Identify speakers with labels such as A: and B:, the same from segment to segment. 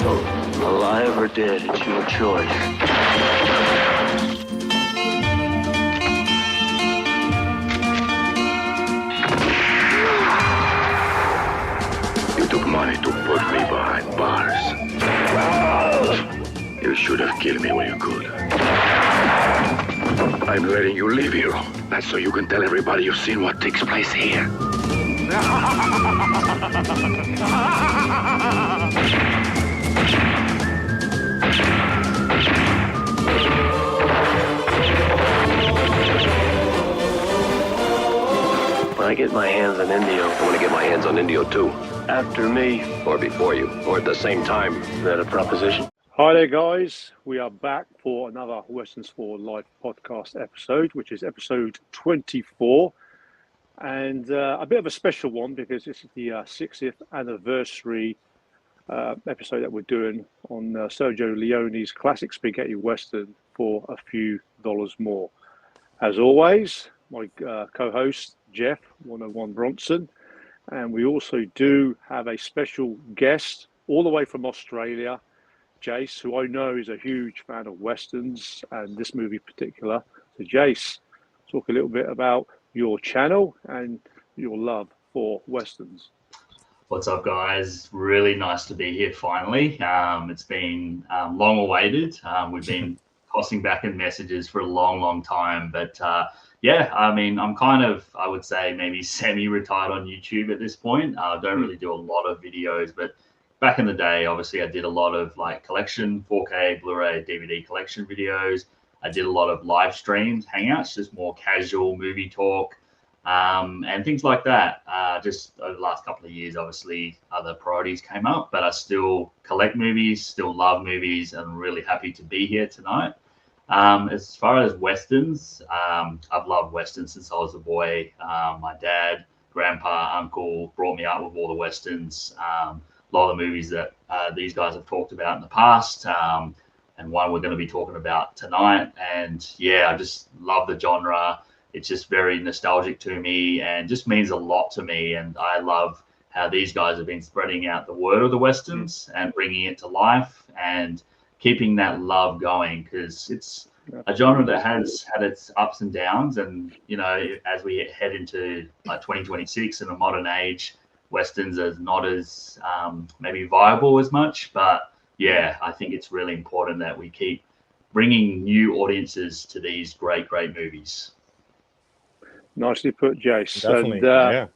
A: Alive or dead, it's your choice.
B: You took money to put me behind bars. You should have killed me when you could. I'm letting you live, hero. That's so you can tell everybody you've seen what takes place here.
A: When I get my hands on Indio,
B: I want to get my hands on Indio, too.
A: after me,
B: Or before you. Or at the same time.
A: is that a proposition?
C: Hi there, guys. We are back for another Westerns for Life podcast episode, which is episode 24. And a bit of a special one because this is the 60th anniversary episode that we're doing on Sergio Leone's classic spaghetti western for a few dollars more. As always, my co-host, Jeff, 101 Bronson. And we also do have a special guest all the way from Australia, Jase, who I know is a huge fan of westerns and this movie in particular. So Jase, talk a little bit about your channel and your love for westerns.
D: What's up, guys? Really nice to be here finally. It's been long awaited. We've been tossing back in messages for a long time, but yeah, I mean, I'm kind of, I would say, maybe semi-retired on YouTube at this point. I don't really do a lot of videos, but back in the day, obviously, I did a lot of like collection, 4K, Blu-ray, DVD collection videos. I did a lot of live streams, hangouts, just more casual movie talk, and things like that. Just over the last couple of years, obviously, other priorities came up, but I still collect movies, still love movies, and I'm really happy to be here tonight. As far as westerns, I've loved westerns since I was a boy. My dad, grandpa, uncle brought me up with all the westerns. A lot of the movies that these guys have talked about in the past, and one we're going to be talking about tonight. And yeah, I just love the genre. It's just very nostalgic to me and just means a lot to me. And I love how these guys have been spreading out the word of the westerns and bringing it to life and keeping that love going, because it's a genre that has had its ups and downs. And, you know, as we head into like 2026 in a modern age, westerns are not as maybe viable as much. But yeah, I think it's really important that we keep bringing new audiences to these great movies.
C: Nicely put, Jase.
E: Definitely,
C: And
E: yeah.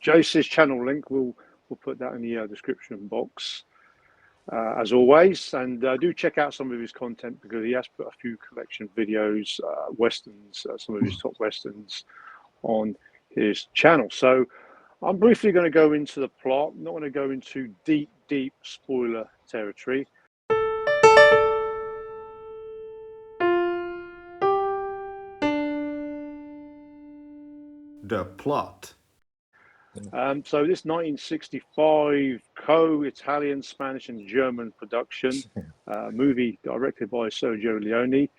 C: Jase's channel link, we'll put that in the description box. As always, and do check out some of his content because he has put a few collection videos, westerns, some of his top westerns on his channel. So I'm briefly going to go into the plot. I'm not going to go into deep spoiler territory.
E: The plot.
C: So this 1965 co-Italian, Spanish and German production movie directed by Sergio Leone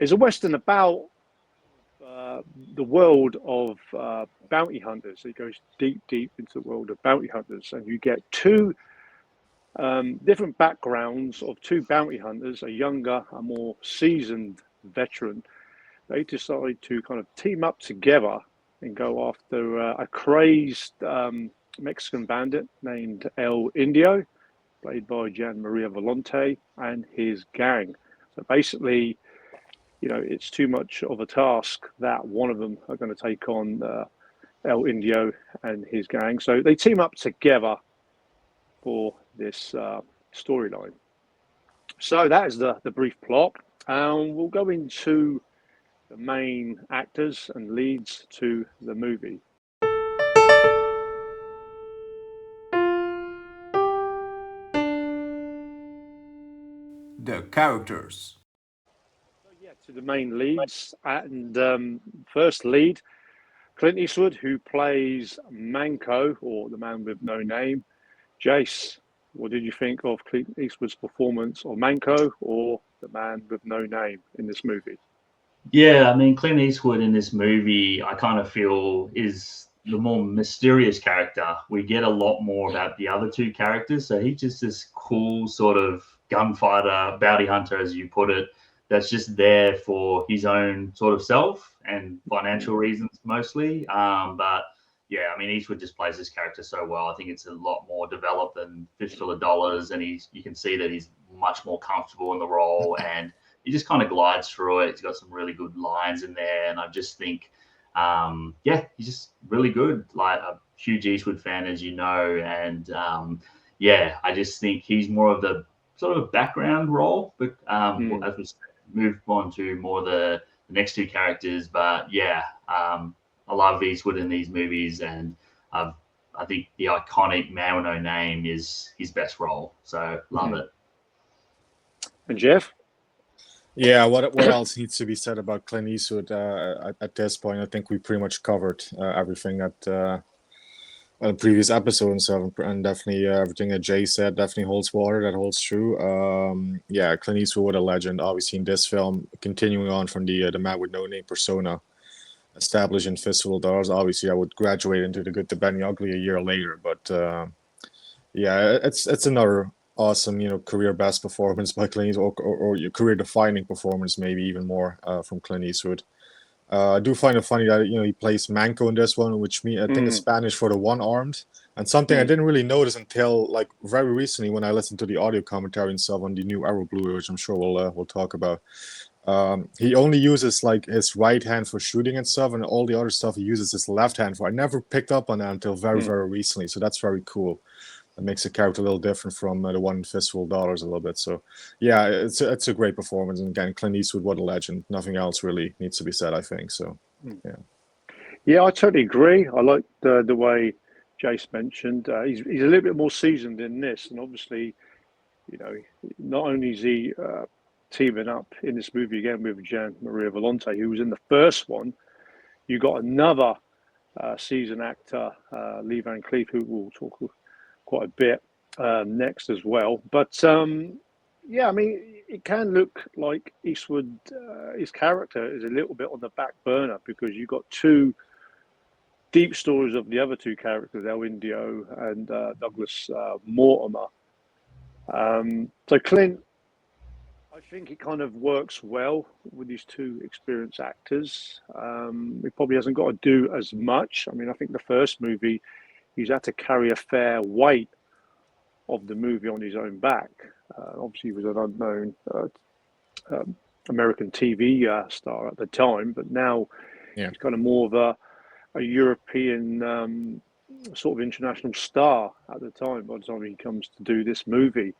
C: is a western about the world of bounty hunters. It goes deep into the world of bounty hunters, and you get two different backgrounds of two bounty hunters, a younger, a more seasoned veteran. They decide to kind of team up together and go after a crazed Mexican bandit named El Indio, played by Gian Volonte, and his gang. So basically, you know, it's too much of a task that one of them are going to take on El Indio and his gang. So they team up together for this storyline. So that is the brief plot. We'll go into the main actors and leads to the movie.
E: The characters.
C: So yeah, to the main leads, and first lead, Clint Eastwood, who plays Manco, or the man with no name. Jase, what did you think of Clint Eastwood's performance of Manco, or the man with no name, in this movie?
D: Yeah, I mean, Clint Eastwood in this movie, I kind of feel is the more mysterious character. We get a lot more about the other two characters. So he's just this cool sort of gunfighter, bounty hunter, as you put it, that's just there for his own sort of self and financial reasons mostly. But yeah, I mean, Eastwood just plays this character so well. I think it's a lot more developed than Fistful of Dollars, and you can see that he's much more comfortable in the role, and he just kind of glides through it. He's got some really good lines in there, and I just think, he's just really good. Like a huge Eastwood fan, as you know, and I just think he's more of the sort of background role. But as we move on to more the next two characters, but I love Eastwood in these movies, and I think the iconic Man with No Name is his best role. So love it.
C: And Jeff?
F: Yeah, what else needs to be said about Clint Eastwood at this point? I think we pretty much covered everything that the previous episode and stuff, and definitely everything that Jay said definitely holds water. That holds true. Clint Eastwood, what a legend. Obviously, in this film, continuing on from the Man with No Name persona established in Fistful of Dollars. Obviously, I would graduate into The Good, the Bad, and the Ugly a year later, but it's another awesome, career best performance by Clint Eastwood, or your career defining performance, maybe even more from Clint Eastwood. I do find it funny that he plays Manco in this one, which I think is Spanish for the one-armed, and something I didn't really notice until like very recently when I listened to the audio commentary and stuff on the new Arrow Blu-ray, which I'm sure we'll talk about. He only uses like his right hand for shooting and stuff, and all the other stuff he uses his left hand for. I never picked up on that until very, very recently, so that's very cool. That makes the character a little different from the one in Fistful of Dollars a little bit. So, yeah, it's a great performance. And again, Clint Eastwood, what a legend. Nothing else really needs to be said, I think. So, yeah.
C: Yeah, I totally agree. I like the way Jase mentioned. He's a little bit more seasoned in this. And obviously, not only is he teaming up in this movie again with Gian Maria Volonte, who was in the first one, you got another seasoned actor, Lee Van Cleef, who we'll talk quite a bit next as well. But I mean, it can look like Eastwood, his character is a little bit on the back burner because you've got two deep stories of the other two characters, El Indio and Douglas Mortimer. So Clint, I think it kind of works well with these two experienced actors. He probably hasn't got to do as much. I mean, I think the first movie, he's had to carry a fair weight of the movie on his own back. Obviously, he was an unknown American TV star at the time, but now he's kind of more of a European sort of international star at the time by the time he comes to do this movie.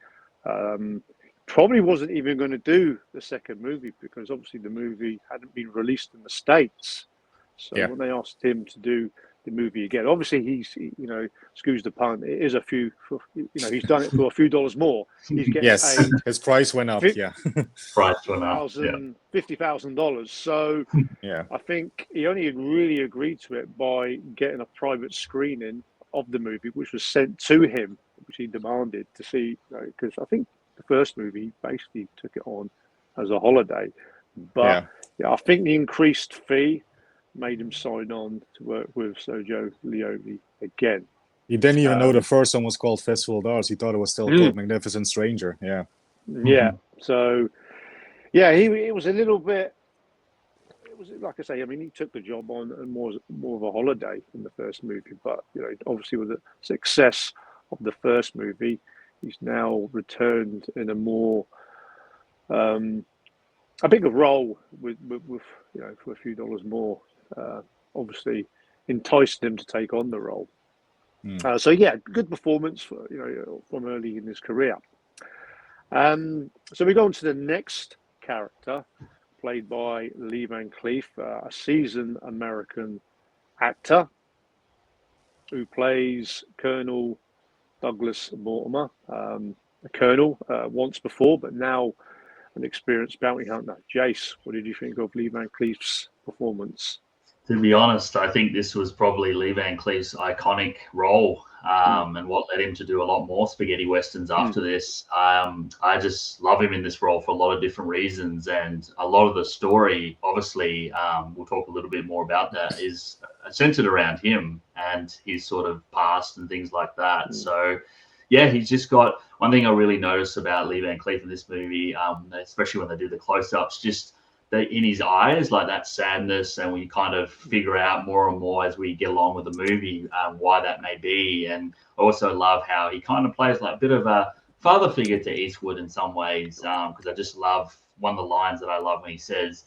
C: Probably wasn't even going to do the second movie because obviously the movie hadn't been released in the States. So when they asked him to do the movie again, obviously he's, excuse the pun, it is a few, he's done it for a few dollars more. He's getting paid.
F: His price went up.
D: Price went up.
C: $50,000. So I think he only really agreed to it by getting a private screening of the movie, which was sent to him, which he demanded to see, because I think the first movie he basically took it on as a holiday. But I think the increased fee made him sign on to work with Sergio Leone again.
F: He didn't even know the first one was called Fistful of Dollars. He thought it was still called Magnificent Stranger.
C: Yeah. So, he was a little bit. It was like I say. I mean, he took the job on and more of a holiday in the first movie. But obviously with the success of the first movie, he's now returned in a more a bigger role with for a few dollars more. Obviously enticed him to take on the role. Good performance for, from early in his career. So we go on to the next character, played by Lee Van Cleef, a seasoned American actor who plays Colonel Douglas Mortimer, a colonel once before, but now an experienced bounty hunter. Jase, what did you think of Lee Van Cleef's performance?
D: To be honest, I think this was probably Lee Van Cleef's iconic role. and what led him to do a lot more spaghetti westerns after this. I just love him in this role for a lot of different reasons, and a lot of the story, obviously, we'll talk a little bit more about that, is centered around him and his sort of past and things like that. So, yeah, he's just got one thing I really noticed about Lee Van Cleef in this movie, especially when they do the close-ups, just in his eyes, like that sadness, and we kind of figure out more and more as we get along with the movie why that may be. And I also love how he kind of plays like a bit of a father figure to Eastwood in some ways, because I just love one of the lines that I love when he says,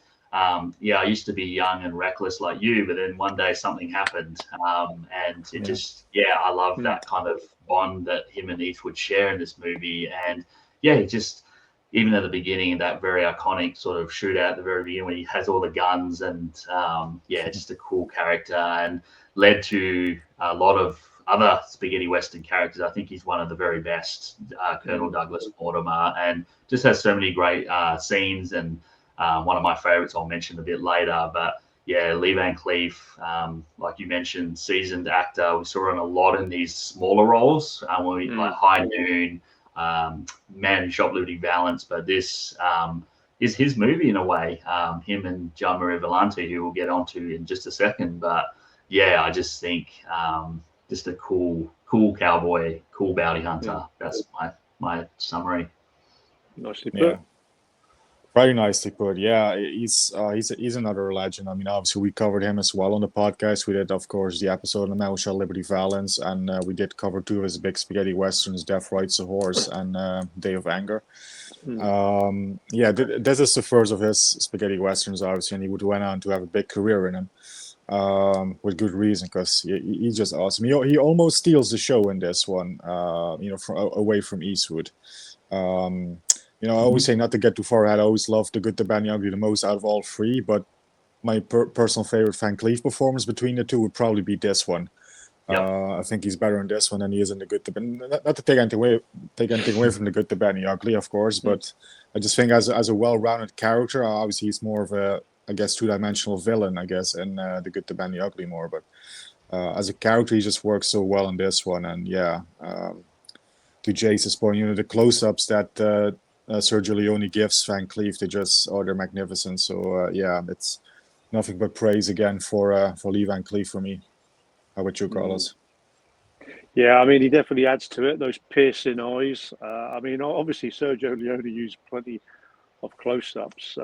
D: yeah, I used to be young and reckless like you, but then one day something happened, and it just, I love that kind of bond that him and Eastwood share in this movie. And yeah, he just, even at the beginning, that very iconic sort of shootout at the very beginning when he has all the guns, and just a cool character, and led to a lot of other spaghetti western characters. I think he's one of the very best, Colonel Douglas Mortimer, and just has so many great scenes, and one of my favorites I'll mention a bit later. But yeah, Lee Van Cleef, like you mentioned, seasoned actor. We saw him a lot in these smaller roles, like High Noon, Man in Shoplifting Balance, but this is his movie in a way. Him and Gian Volonte, who we'll get onto in just a second. But yeah, I just think just a cool cowboy, cool bounty hunter. That's my summary.
C: Nicely put.
F: Yeah. Very nicely put. Yeah, he's another legend. I mean, obviously we covered him as well on the podcast. We did, of course, the episode on Marshal Liberty Valance, and we did cover two of his big spaghetti westerns, Death Rides a Horse and Day of Anger. This is the first of his spaghetti westerns, obviously, and he went on to have a big career in them, with good reason, because he's just awesome. He almost steals the show in this one, away from Eastwood. I always say not to get too far ahead. I always love The Good, the Bad, and the Ugly the most out of all three, but my personal favorite Van Cleef performance between the two would probably be this one. I think he's better in this one than he is in The Good, the Bad. Not to take anything away from The Good, the Bad, and the Ugly, of course, but I just think as a well-rounded character, obviously he's more of a, I guess, two-dimensional villain, I guess, in The Good, the Bad, and the Ugly more. But as a character, he just works so well in this one. And to Jase's point, the close-ups that Sergio Leone gives Van Cleef, they're magnificent. So it's nothing but praise again for Lee Van Cleef for me. How about you, Carlos?
C: Yeah, I mean, he definitely adds to it, those piercing eyes. I mean, obviously Sergio Leone used plenty of close-ups.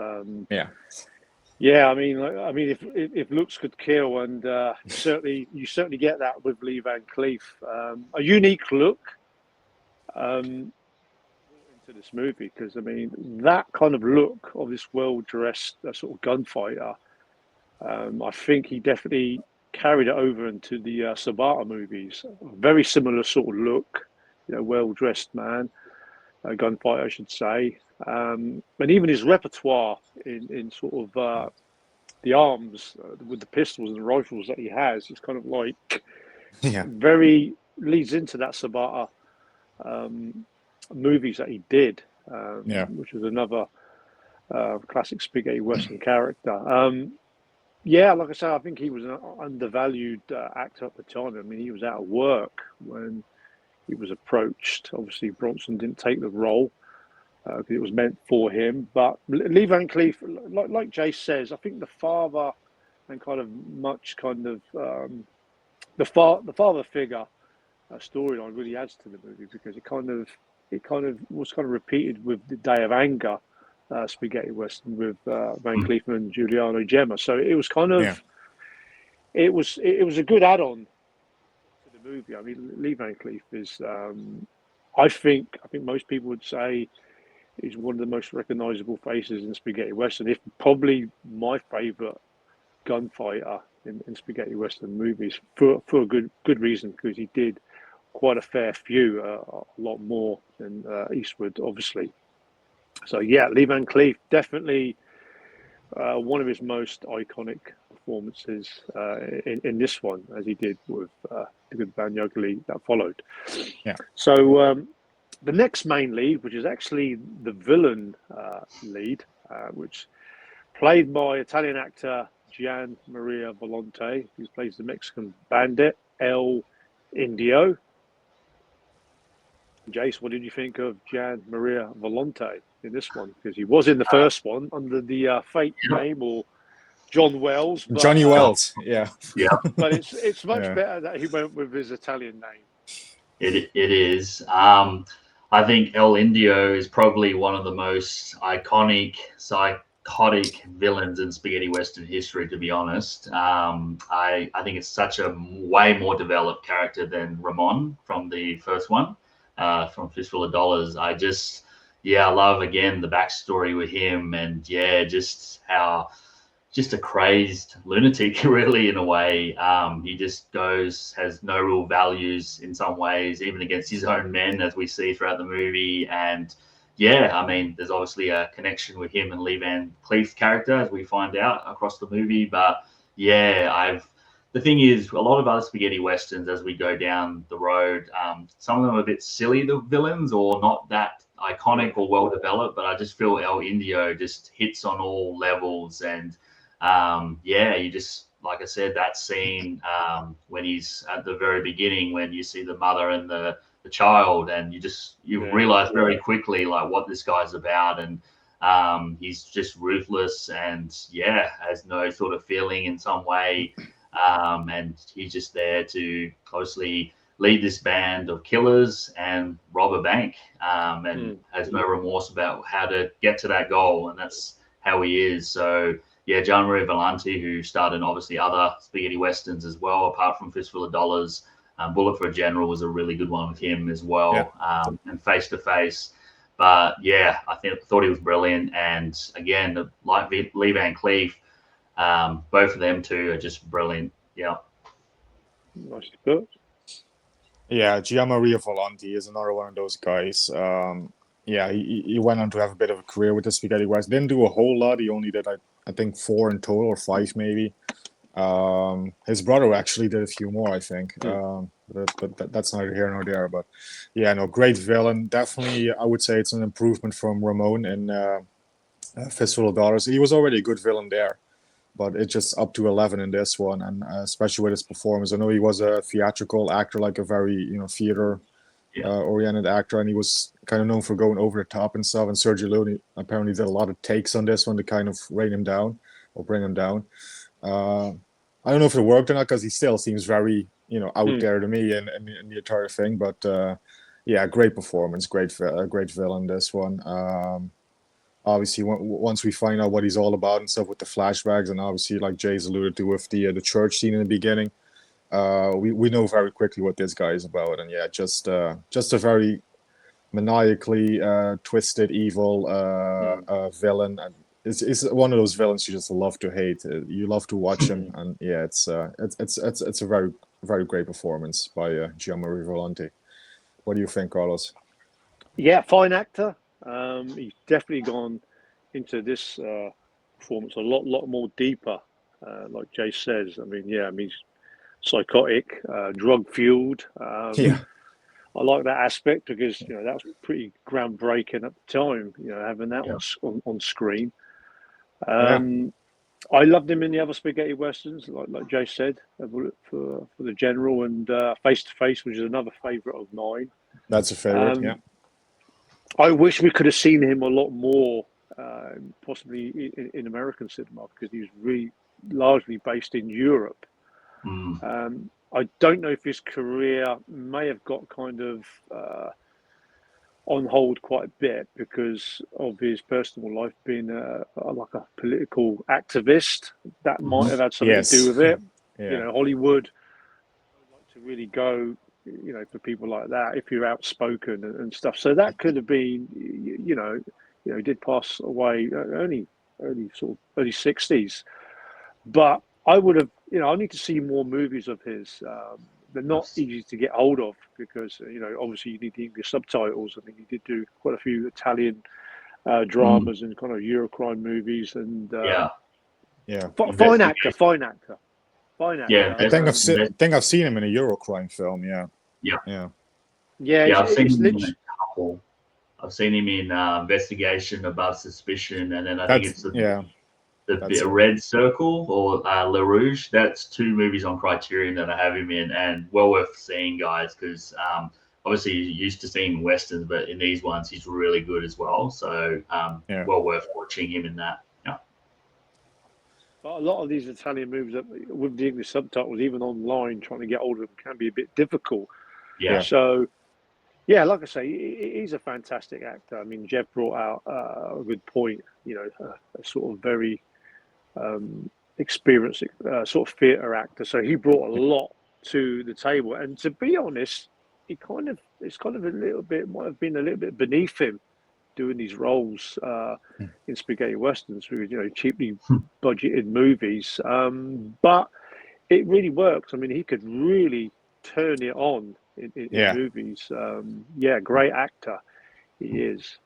C: Yeah, I mean, if looks could kill, and you certainly get that with Lee Van Cleef. A unique look into this movie, because I mean that kind of look of this well-dressed sort of gunfighter, I think he definitely carried it over into the Sabata movies. Very similar sort of look, well-dressed man, gunfighter I should say, and even his repertoire in sort of the arms with the pistols and rifles that he has, it's kind of like very leads into that Sabata movies that he did, which was another classic spaghetti western character. Like I said, I think he was an undervalued actor at the time. I mean, he was out of work when he was approached. Obviously, Bronson didn't take the role because it was meant for him. But Lee Van Cleef, like Jase says, I think the father and the father figure storyline really adds to the movie, because it kind of was kind of repeated with the Day of Anger spaghetti western with Van Cleef and Giuliano Gemma. So it was kind of it was a good add-on to the movie. I mean, Lee Van Cleef is I think most people would say he's one of the most recognizable faces in spaghetti western, if probably my favorite gunfighter in spaghetti western movies, for a good reason, because he did quite a fair few, a lot more than Eastwood, obviously. So yeah, Lee Van Cleef, definitely one of his most iconic performances in this one, as he did with The Good, Bad, and the Ugly that followed. So the next main lead, which is actually the villain lead, which played by Italian actor Gian Maria Volonte, who plays the Mexican bandit El Indio. Jase, what did you think of Gian Maria Volonte in this one? Because he was in the first one under the fake name or John Wells,
F: Johnny Wells, yeah.
C: but it's much
F: Yeah.
C: better that he went with his Italian name.
D: It is. I think El Indio is probably one of the most iconic, psychotic villains in spaghetti western history. To be honest, I think it's such a way more developed character than Ramon from the first one, from Fistful of Dollars. I love again the backstory with him, and just how. Just a crazed lunatic, really, in a way. He just has no real values in some ways, even against his own men, as we see throughout the movie. And I mean, there's obviously a connection with him and Lee Van Cleef's character, as we find out across the movie. But the thing is, a lot of other spaghetti westerns, as we go down the road, some of them are a bit silly, the villains, or not that iconic or well developed. But I just feel El Indio just hits on all levels. And you just, like I said, that scene when he's at the very beginning, when you see the mother and the child, and you realize very quickly like what this guy's about, and he's just ruthless and has no sort of feeling in some way, and he's just there to obviously lead this band of killers and rob a bank, and has no remorse about how to get to that goal, and that's how he is. So Gian Maria Volonte, who starred in obviously other spaghetti westerns as well, apart from Fistful of Dollars. Bullet for a General was a really good one with him as well, and Face to Face. But I thought he was brilliant. And again, like Lee Van Cleef, both of them two are just brilliant. Yeah.
C: Nice put.
F: Yeah, Gian Maria Volonte is another one of those guys. He went on to have a bit of a career with the spaghetti western. Didn't do a whole lot. He only did I think 4 in total, or 5 maybe. His brother actually did a few more, I think. But that's neither here nor there. But great villain. Definitely, I would say it's an improvement from Ramon in Fistful of Dollars. He was already a good villain there, but it's just up to 11 in this one, and especially with his performance. I know he was a theatrical actor, like a very theater oriented actor, and he was kind of known for going over the top and stuff. And Sergio Leone apparently did a lot of takes on this one to kind of rein him down or bring him down. I don't know if it worked or not, because he still seems very out there to me in the entire thing. But great performance, great villain this one. Obviously, once we find out what he's all about and stuff with the flashbacks, and obviously, like Jase alluded to with the church scene in the beginning, we know very quickly what this guy is about. And just a very maniacally twisted, evil villain. And it's one of those villains you just love to hate. You love to watch him, and it's a very, very great performance by Gian Maria Volonte. What do you think, Carlos?
C: Yeah, fine actor. He's definitely gone into this performance a lot more deeper, like Jay says. I mean, he's psychotic, drug fueled. I like that aspect because that was pretty groundbreaking at the time. Having that on screen. I loved him in the other spaghetti westerns, like Jay said, for the General, and Face to Face, which is another favourite of mine.
F: That's a favourite,
C: I wish we could have seen him a lot more, possibly in American cinema, because he's really largely based in Europe. I don't know if his career may have got kind of on hold quite a bit because of his personal life being like a political activist. That might have had something to do with it. Hollywood like to really go, for people like that, if you're outspoken and stuff. So that could have been, he did pass away early 60s. But I would have, I need to see more movies of his. They're not easy to get hold of because, obviously you need the English subtitles. I mean, he did do quite a few Italian dramas and kind of Eurocrime movies. And fine actor.
D: Yeah,
F: I think I've seen him in a Eurocrime film.
D: I've seen him in a couple. I've seen him in Investigation Above Suspicion, and then I think it's the Red Circle or Le Rouge. That's 2 movies on Criterion that I have him in, and well worth seeing, guys, because obviously used to seeing westerns, but in these ones he's really good as well. So well worth watching him in that. Yeah.
C: But a lot of these Italian movies with the English subtitles, even online, trying to get hold of them can be a bit difficult.
D: Yeah.
C: So, yeah, like I say, he's a fantastic actor. I mean, Jeff brought out a good point. You know, a sort of very experienced sort of theatre actor. So he brought a lot to the table. And to be honest, it's kind of a little bit, might have been a little bit beneath him doing these roles in spaghetti westerns with, you know, cheaply budgeted movies. But it really works. I mean, he could really turn it on in movies. Great actor he is.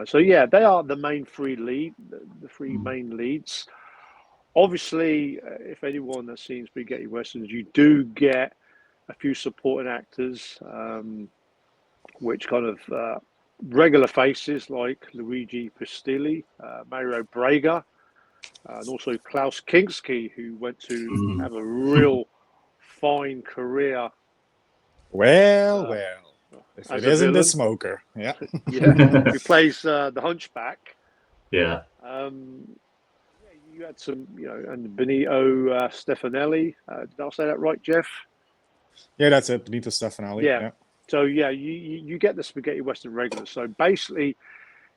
C: So yeah, they are the main the three main leads. Obviously, if anyone has seen spaghetti westerns, you do get a few supporting actors, which kind of regular faces like Luigi Pistilli, Mario Brega, and also Klaus Kinski, who went to have a real fine career.
F: Well, if it isn't the smoker,
C: who plays the Hunchback.
D: Yeah.
C: You had some, you know, and Benito Stefanelli. Did I say that right, Jeff?
F: Yeah, that's it. Benito Stefanelli. Yeah.
C: So yeah, you get the spaghetti western regulars. So basically,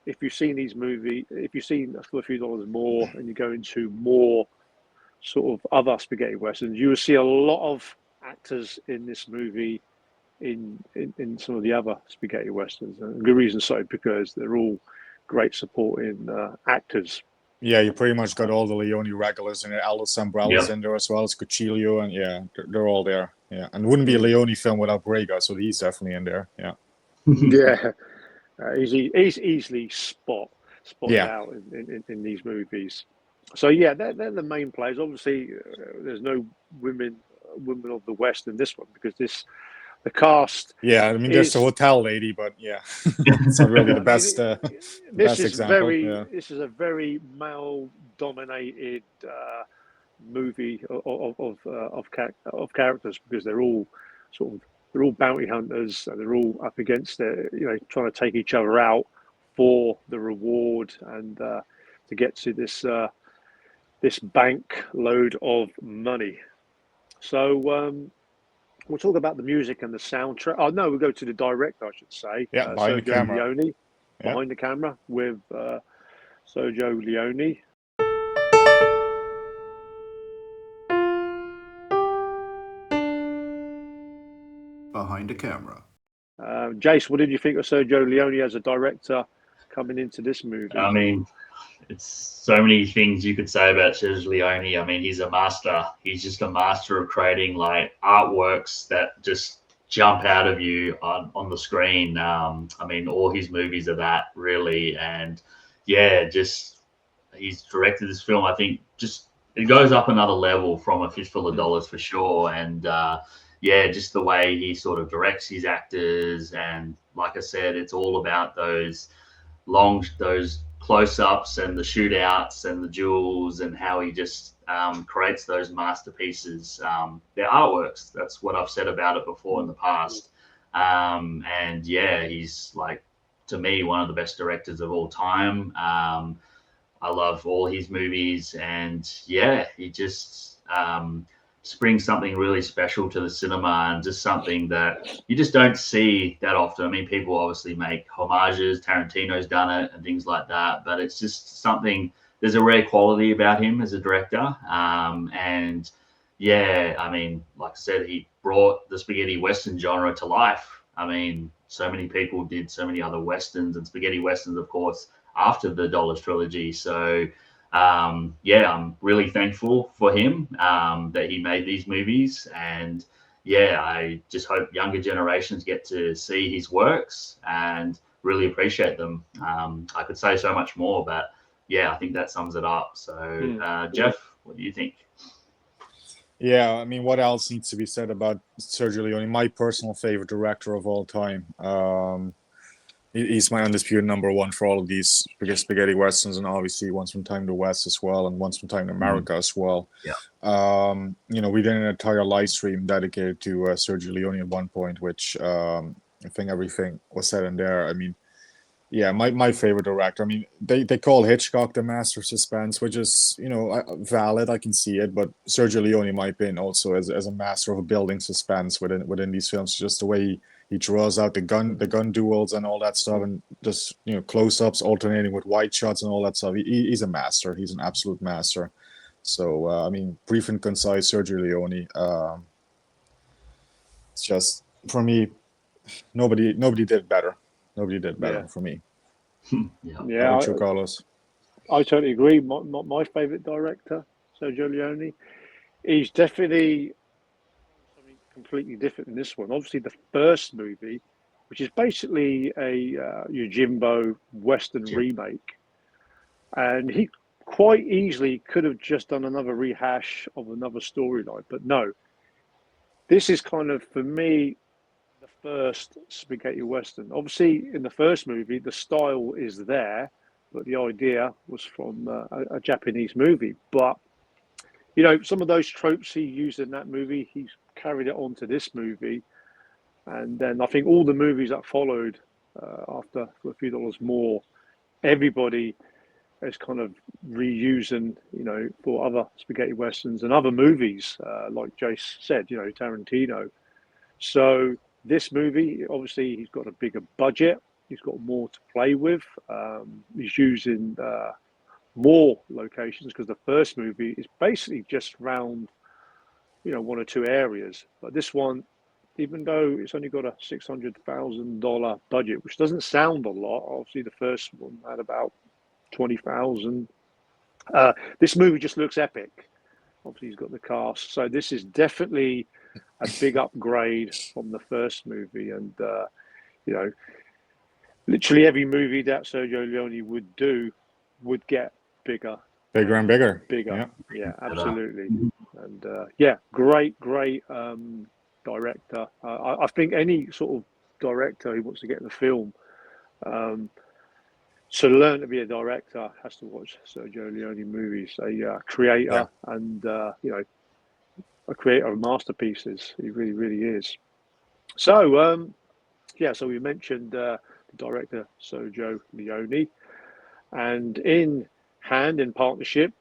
C: if you've seen these movies, if you've seen For a Few Dollars More, and you go into more sort of other spaghetti westerns, you will see a lot of actors in this movie in some of the other spaghetti westerns. And the reason so because they're all great supporting actors.
F: Yeah, you pretty much got all the Leone regulars in it. Aldo Sambrelli's in there as well. It's Cucilio, and they're all there. Yeah, and wouldn't be a Leone film without Brega, so he's definitely in there. Yeah.
C: He's easily spotted out in these movies. So yeah, they're the main players. Obviously, there's no women of the West in this one because the cast.
F: Yeah, I mean, there's the hotel lady, but it's not really the best.
C: This is
F: example.
C: This is a very male-dominated movie of characters because they're all bounty hunters and they're all up against trying to take each other out for the reward and to get to this bank load of money. So we'll talk about the music and the soundtrack. Oh no, we'll go to the director, I should say.
F: Behind the camera.
C: Leone, behind the camera with Sergio Leone.
E: Behind the camera.
C: Jase, what did you think of Sergio Leone as a director coming into this movie?
D: I mean, it's so many things you could say about Sergio Leone. I mean, he's a master. He's just a master of creating like artworks that just jump out of you on the screen. I mean, all his movies are that really, and he's directed this film. I think just it goes up another level from A Fistful of Dollars for sure, and just the way he sort of directs his actors, and like I said, it's all about those close-ups and the shootouts and the duels and how he just creates those masterpieces. They're artworks. That's what I've said about it before in the past. He's like, to me, one of the best directors of all time. I love all his movies, and he just brings something really special to the cinema, and just something that you just don't see that often. I mean, people obviously make homages, Tarantino's done it and things like that, but it's just something, there's a rare quality about him as a director. I mean, like I said, he brought the spaghetti western genre to life. I mean, so many people did so many other westerns and spaghetti westerns, of course, after the Dollars trilogy. So I'm really thankful for him that he made these movies, and I just hope younger generations get to see his works and really appreciate them. I could say so much more, but I think that sums it up. So Jeff, what do you think?
F: I mean, what else needs to be said about Sergio Leone? My personal favorite director of all time. He's my undisputed number one for all of these spaghetti westerns, and obviously Once from Time to West as well, and Once from Time to America as well. We did an entire live stream dedicated to Sergio Leone at one point, which I think everything was said in there. I mean, yeah, my favorite director. I mean, they call Hitchcock the master of suspense, which is, you know, valid. I can see it, but Sergio Leone, in my opinion, also as a master of building suspense within these films. Just the way he draws out the gun duels and all that stuff, and just, you know, close-ups alternating with wide shots and all that stuff. He's a master. He's an absolute master. So I mean, brief and concise, Sergio Leone. It's just, for me, nobody did better. Nobody did better for me.
C: Yeah,
F: How about you, Carlos?
C: I totally agree. My favorite director, Sergio Leone, he's definitely something completely different in this one. Obviously, the first movie, which is basically a Yojimbo Western remake, and he quite easily could have just done another rehash of another storyline, but no. This is kind of, for me, the first spaghetti western. Obviously, in the first movie, the style is there, but the idea was from a Japanese movie. But, you know, some of those tropes he used in that movie, he's carried it on to this movie. And then I think all the movies that followed after For a Few Dollars More, everybody is kind of reusing, you know, for other spaghetti westerns and other movies, like Jase said, you know, Tarantino. So this movie, obviously, he's got a bigger budget. He's got more to play with. He's using more locations, because the first movie is basically just round, you know, one or two areas. But this one, even though it's only got a $600,000 budget, which doesn't sound a lot, obviously the first one had about 20,000. This movie just looks epic. Obviously, he's got the cast. So this is definitely a big upgrade from the first movie. And, you know, literally every movie that Sergio Leone would do would get bigger.
F: Bigger and bigger.
C: Bigger. Yeah, absolutely. And, yeah, great director. I think any sort of director who wants to get in the film, so to learn to be a director has to watch Sergio Leone movies. A creator and, you know, a creator of masterpieces. He really, really is. So, yeah, so we mentioned the director, Sergio Leone. And in partnership,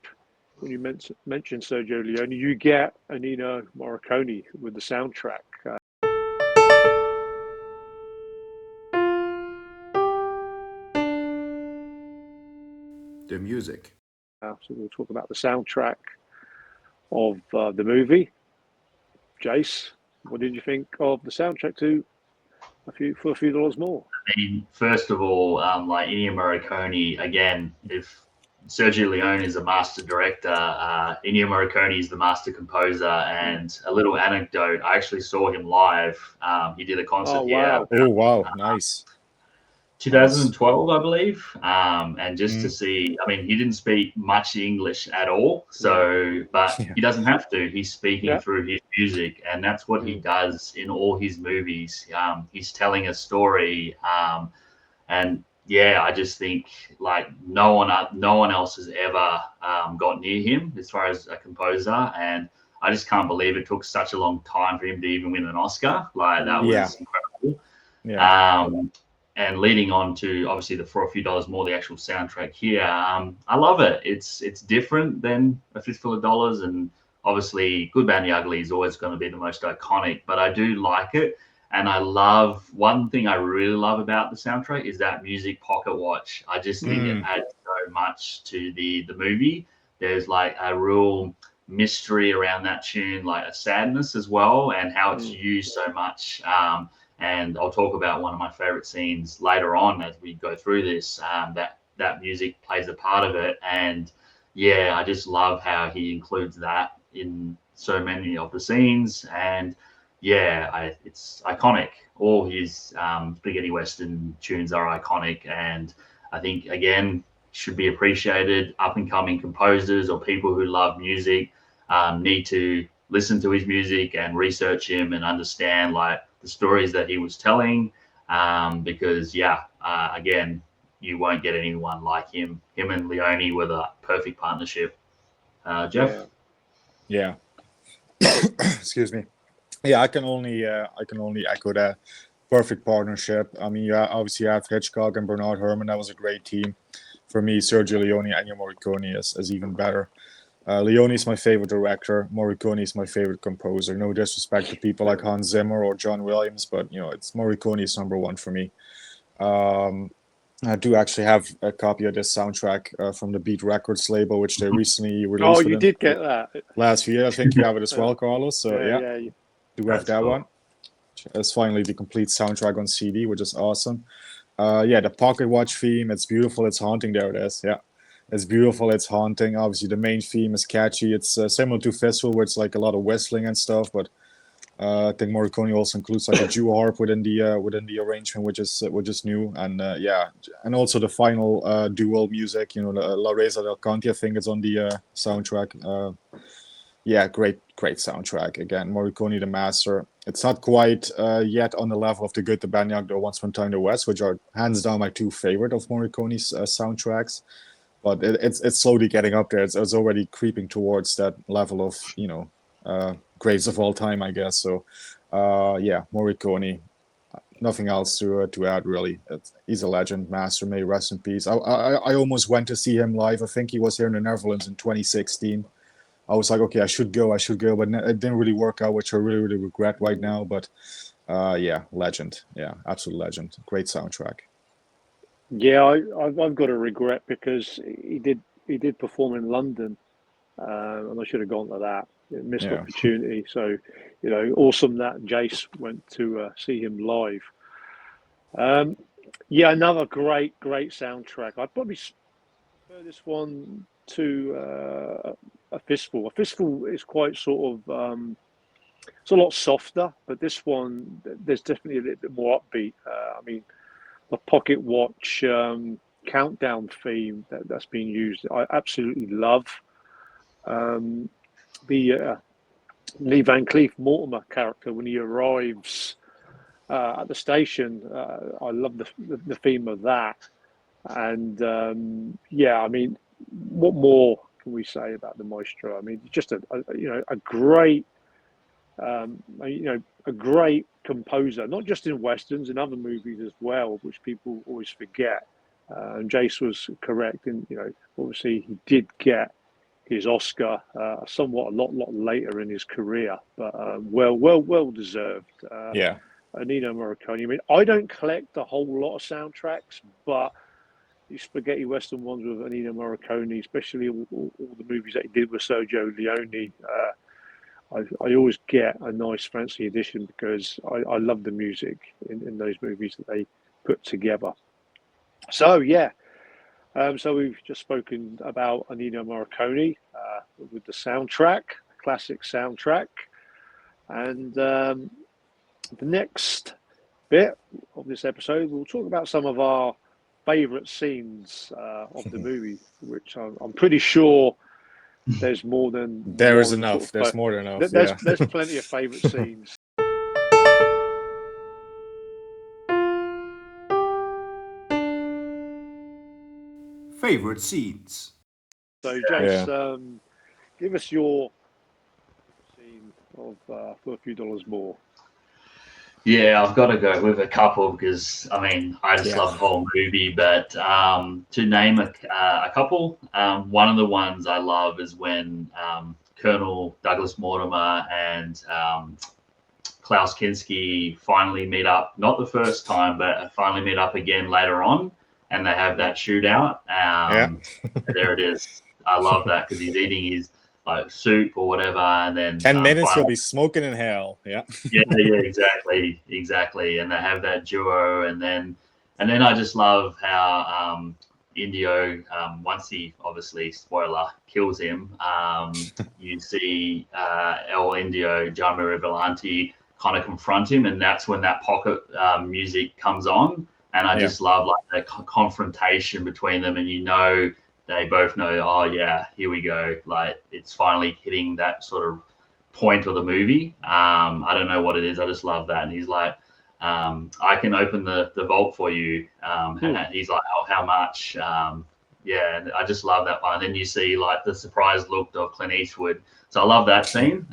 C: when you mention Sergio Leone, you get Ennio Morricone with the soundtrack.
E: The music.
C: So we'll talk about the soundtrack of the movie. Jase, what did you think of the soundtrack to For a Few Dollars More?
D: I mean, first of all, like Ennio Morricone, again, if Sergio Leone is a master director, Ennio Morricone is the master composer. And a little anecdote, I actually saw him live. He did a concert here.
F: Oh, wow. Nice.
D: 2012, I believe. And just to see, I mean, he didn't speak much English at all. So, but he doesn't have to. He's speaking through his music. And that's what he does in all his movies. He's telling a story. And yeah, I just think like no one else has ever got near him as far as a composer. And I just can't believe it took such a long time for him to even win an Oscar. Like that was incredible.
F: Yeah.
D: And leading on to obviously the For a Few Dollars More, the actual soundtrack here, I love it. It's different than A Fistful of Dollars, and obviously Good, Bad, and the Ugly is always going to be the most iconic. But I do like it, and I love one thing I really love about the soundtrack is that music pocket watch. I just think it adds so much to the movie. There's like a real mystery around that tune, like a sadness as well, and how it's used so much. And I'll talk about one of my favorite scenes later on as we go through this, that music plays a part of it. And yeah, I just love how he includes that in so many of the scenes. And yeah, it's iconic. All his spaghetti western tunes are iconic. And I think, again, should be appreciated. Up and coming composers or people who love music need to listen to his music and research him and understand like the stories that he was telling, because again, you won't get anyone like him. Him and Leone were the perfect partnership. Jeff?
F: Excuse me. Yeah, I can only echo that. perfect partnership. I mean, you obviously have Hitchcock and Bernard Herrmann. That was a great team. For me, Sergio Leone and Ennio Morricone is even better. Leone is my favorite director. Morricone is my favorite composer. No disrespect to people like Hans Zimmer or John Williams, but it's Morricone is number one for me. I do actually have a copy of this soundtrack from the Beat Records label, which they recently released.
C: Oh, you did get that
F: last year. I think you have it as well, Carlos. So
C: yeah.
F: Do have that cool. One. It's finally the complete soundtrack on CD, which is awesome. The pocket watch theme. It's beautiful. It's haunting. There it is. Yeah. It's beautiful. It's haunting. Obviously, the main theme is catchy. It's similar to Fistful, where it's like a lot of whistling and stuff. But I think Morricone also includes like a Jew harp within the arrangement, which is new. And and also the final dual music. La Resa del Conti. I think it's on the soundtrack. Great soundtrack. Again, Morricone, the master. It's not quite yet on the level of The Good, the Bad, the Ugly, or Once Upon a Time in the West, which are hands down my two favorite of Morricone's soundtracks. But it's slowly getting up there. It's already creeping towards that level of greats of all time, I guess. So Morricone. Nothing else to add really. He's a legend, master. May rest in peace. I almost went to see him live. I think he was here in the Netherlands in 2016. I was like, okay, I should go, but it didn't really work out, which I really, really regret right now. But legend. Yeah, absolute legend. Great soundtrack.
C: Yeah, I've got a regret because he did perform in London, and I should have gone to that. Missed opportunity. So, awesome that Jase went to see him live. Another great soundtrack. I'd probably prefer this one to a Fistful. A Fistful is quite sort of it's a lot softer, but this one there's definitely a little bit more upbeat. I mean, the pocket watch countdown theme that's being used, I absolutely love. The Lee Van Cleef Mortimer character when he arrives at the station, I love the theme of that. And I mean, what more can we say about the maestro? I mean, just a great a great composer, not just in westerns, in other movies as well, which people always forget. And Jase was correct, and obviously he did get his Oscar a lot later in his career, but well deserved. Ennio Morricone. I mean, I don't collect a whole lot of soundtracks, but these spaghetti western ones with Ennio Morricone, especially all the movies that he did with Sergio Leone, I always get a nice fancy edition because I love the music in those movies that they put together. So so we've just spoken about Ennio Morricone with the soundtrack, classic soundtrack, and the next bit of this episode we'll talk about some of our favourite scenes of the movie, which I'm pretty sure there's more than
F: there is enough. There's more than enough.
C: There's plenty of favourite scenes.
E: Favorite scenes.
C: So, Jase, give us your scene of For a Few Dollars More.
D: Yeah, I've got to go with a couple because, I mean, I just love the whole movie. But to name a couple, one of the ones I love is when Colonel Douglas Mortimer and Klaus Kinski finally meet up. Not the first time, but finally meet up again later on. And they have that shootout. There it is. I love that because he's eating his soup or whatever, and then
F: 10 minutes he'll be smoking in hell.
D: Exactly. And they have that duo, and then I just love how Indio, once he obviously, spoiler, kills him, you see El Indio, Gianmaria Volonte, kind of confront him, and that's when that pocket music comes on. And I just love the confrontation between them, and they both know, oh yeah, here we go. Like it's finally hitting that sort of point of the movie. I don't know what it is. I just love that. And he's like, I can open the vault for you. And he's like, oh, how much? And I just love that one. And then you see the surprised look of Clint Eastwood. So I love that scene.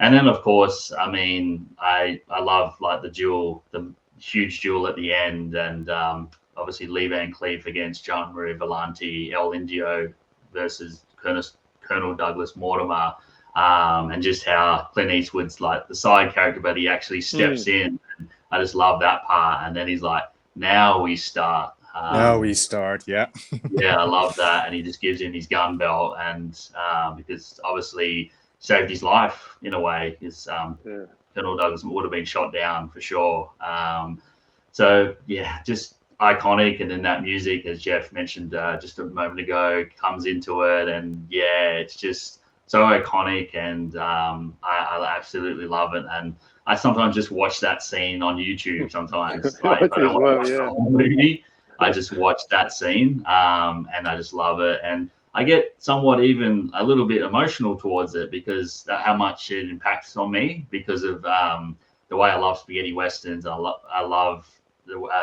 D: And then, of course, I mean, I love like the huge duel at the end, and obviously Lee Van Cleef against John Marie Volonte, El Indio versus Colonel Douglas Mortimer, and just how Clint Eastwood's like the side character, but he actually steps in. And I just love that part. And then he's like, "Now we start."
F: Now we start, yeah.
D: Yeah, I love that. And he just gives him his gun belt, and because obviously saved his life in a way, because Colonel Douglas would have been shot down for sure. So yeah, just iconic. And then that music, as Jeff mentioned just a moment ago, comes into it, and yeah, it's just so iconic, and I absolutely love it. And I sometimes just watch that scene on YouTube. Sometimes, like, if I don't want to watch the whole movie, I just watch that scene, and I just love it. And I get somewhat even a little bit emotional towards it because how much it impacts on me because of the way I love spaghetti westerns. I love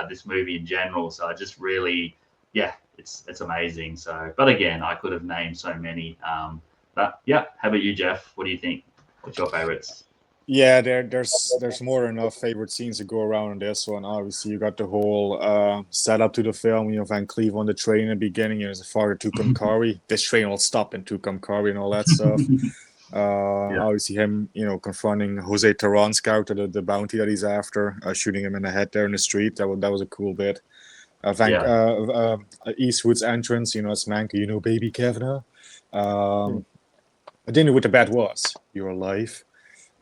D: this movie in general. So I just really, yeah, it's amazing. So, but again, I could have named so many. But yeah, how about you, Jeff? What do you think? What's your favorites?
F: Yeah, there's more than enough favorite scenes to go around in this one. Obviously, you got the whole setup to the film. You know, Van Cleef on the train in the beginning. There's a father Tucumcari. This train will stop in Tucumcari and all that stuff. Obviously, him, you know, confronting Jose Terran's character, the bounty that he's after, shooting him in the head there in the street. That was a cool bit. Eastwood's entrance, you know, as Manka, you know, baby Kevin. I didn't know what the bet was. You're alive.